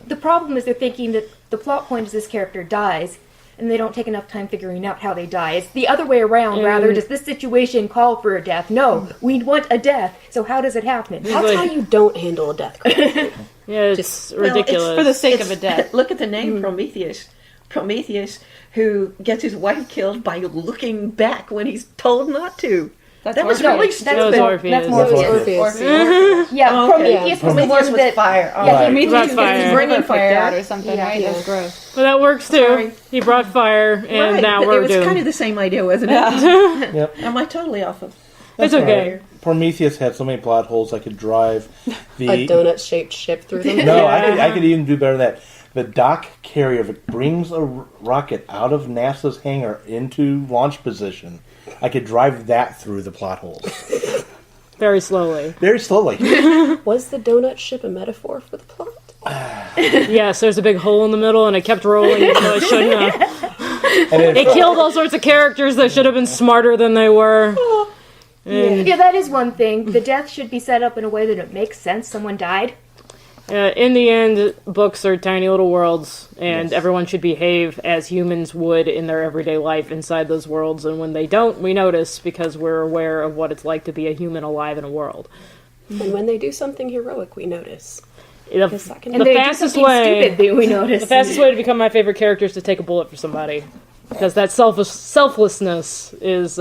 Speaker 7: the problem is they're thinking that the plot point is this character dies, and they don't take enough time figuring out how they die. It's the other way around, rather. Does this situation call for a death? No, we want a death, so how does it happen?
Speaker 2: That's how you don't handle a death correctly.
Speaker 3: Yeah, it's ridiculous.
Speaker 5: For the sake of a death.
Speaker 6: Look at the name Prometheus. Prometheus, who gets his wife killed by looking back when he's told not to.
Speaker 5: That's
Speaker 6: That was
Speaker 5: Orpheus.
Speaker 6: really
Speaker 7: That's
Speaker 6: stupid.
Speaker 3: That was
Speaker 7: Mo-
Speaker 3: Orpheus.
Speaker 7: That's
Speaker 1: That's
Speaker 7: Morpheus.
Speaker 1: Orpheus.
Speaker 7: Yeah,
Speaker 6: Oh, okay.
Speaker 7: Prometheus was the
Speaker 6: Prometheus
Speaker 7: one
Speaker 6: was
Speaker 7: that.
Speaker 6: fire. Oh,
Speaker 7: Yeah,
Speaker 1: Right.
Speaker 5: Prometheus
Speaker 3: That's
Speaker 5: is
Speaker 3: fire.
Speaker 5: bringing fire
Speaker 6: Yeah.
Speaker 5: out or something,
Speaker 7: Yeah.
Speaker 5: right?
Speaker 2: Yeah.
Speaker 5: That's gross.
Speaker 3: But that works too.
Speaker 6: Sorry.
Speaker 3: He brought fire, and
Speaker 6: right,
Speaker 3: now
Speaker 6: but
Speaker 3: we're
Speaker 6: it was
Speaker 3: doomed.
Speaker 6: kind of the same idea, wasn't it?
Speaker 1: Yep.
Speaker 6: Am I totally off of?
Speaker 3: It's okay.
Speaker 1: Prometheus had so many plot holes. I could drive the
Speaker 2: A donut-shaped ship through them.
Speaker 1: No, I could even do better than that. The dock carrier, if it brings a rocket out of NASA's hangar into launch position, I could drive that through the plot holes
Speaker 3: Very slowly.
Speaker 1: very slowly.
Speaker 2: Was the donut ship a metaphor for the plot?
Speaker 3: Yes, there's a big hole in the middle, and it kept rolling, even though it shouldn't have.
Speaker 1: And
Speaker 3: It killed all sorts of characters that should have been smarter than they were. And,
Speaker 7: Yeah, that is one thing. The death should be set up in a way that it makes sense. Someone died.
Speaker 3: in the end, books are tiny little worlds, and
Speaker 1: Yes.
Speaker 3: everyone should behave as humans would in their everyday life inside those worlds. And when they don't, we notice because we're aware of what it's like to be a human alive in a world.
Speaker 2: And when they do something heroic, we notice.
Speaker 3: The,
Speaker 2: second-
Speaker 7: And
Speaker 3: the
Speaker 7: they do
Speaker 3: fastest
Speaker 7: something
Speaker 3: way,
Speaker 7: stupid that we notice.
Speaker 3: the fastest way to become my favorite character is to take a bullet for somebody, because that selflessness is.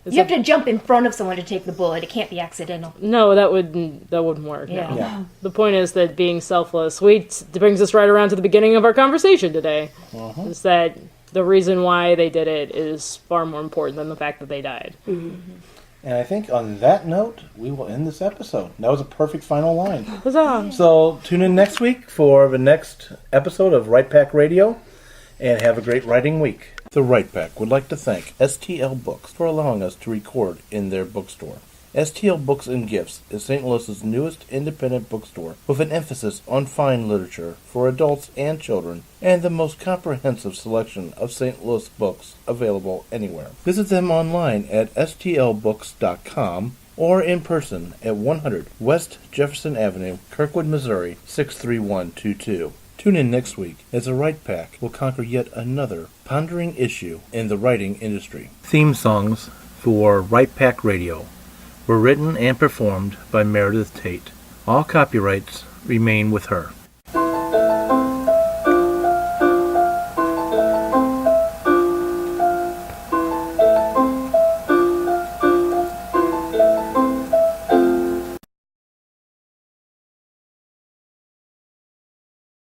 Speaker 7: You have to jump in front of someone to take the bullet. It can't be accidental.
Speaker 3: No, that wouldn't work.
Speaker 7: Yeah.
Speaker 3: No.
Speaker 1: Yeah.
Speaker 3: The point is that being selfless, brings us right around to the beginning of our conversation today. Is that the reason why they did it is far more important than the fact that they died.
Speaker 1: And I think on that note, we will end this episode. That was a perfect final line.
Speaker 3: Huzzah!
Speaker 1: So tune in next week for the next episode of Right Pack Radio, and have a great writing week. The Right Pack would like to thank STL Books for allowing us to record in their bookstore. STL Books and Gifts is St. Louis's newest independent bookstore with an emphasis on fine literature for adults and children and the most comprehensive selection of St. Louis books available anywhere. Visit them online at stlbooks.com or in person at 100 West Jefferson Avenue, Kirkwood, Missouri 63122. Tune in next week as the Right Pack will conquer yet another pondering issue in the writing industry. Theme songs for Right Pack Radio were written and performed by Meredith Tate. All copyrights remain with her.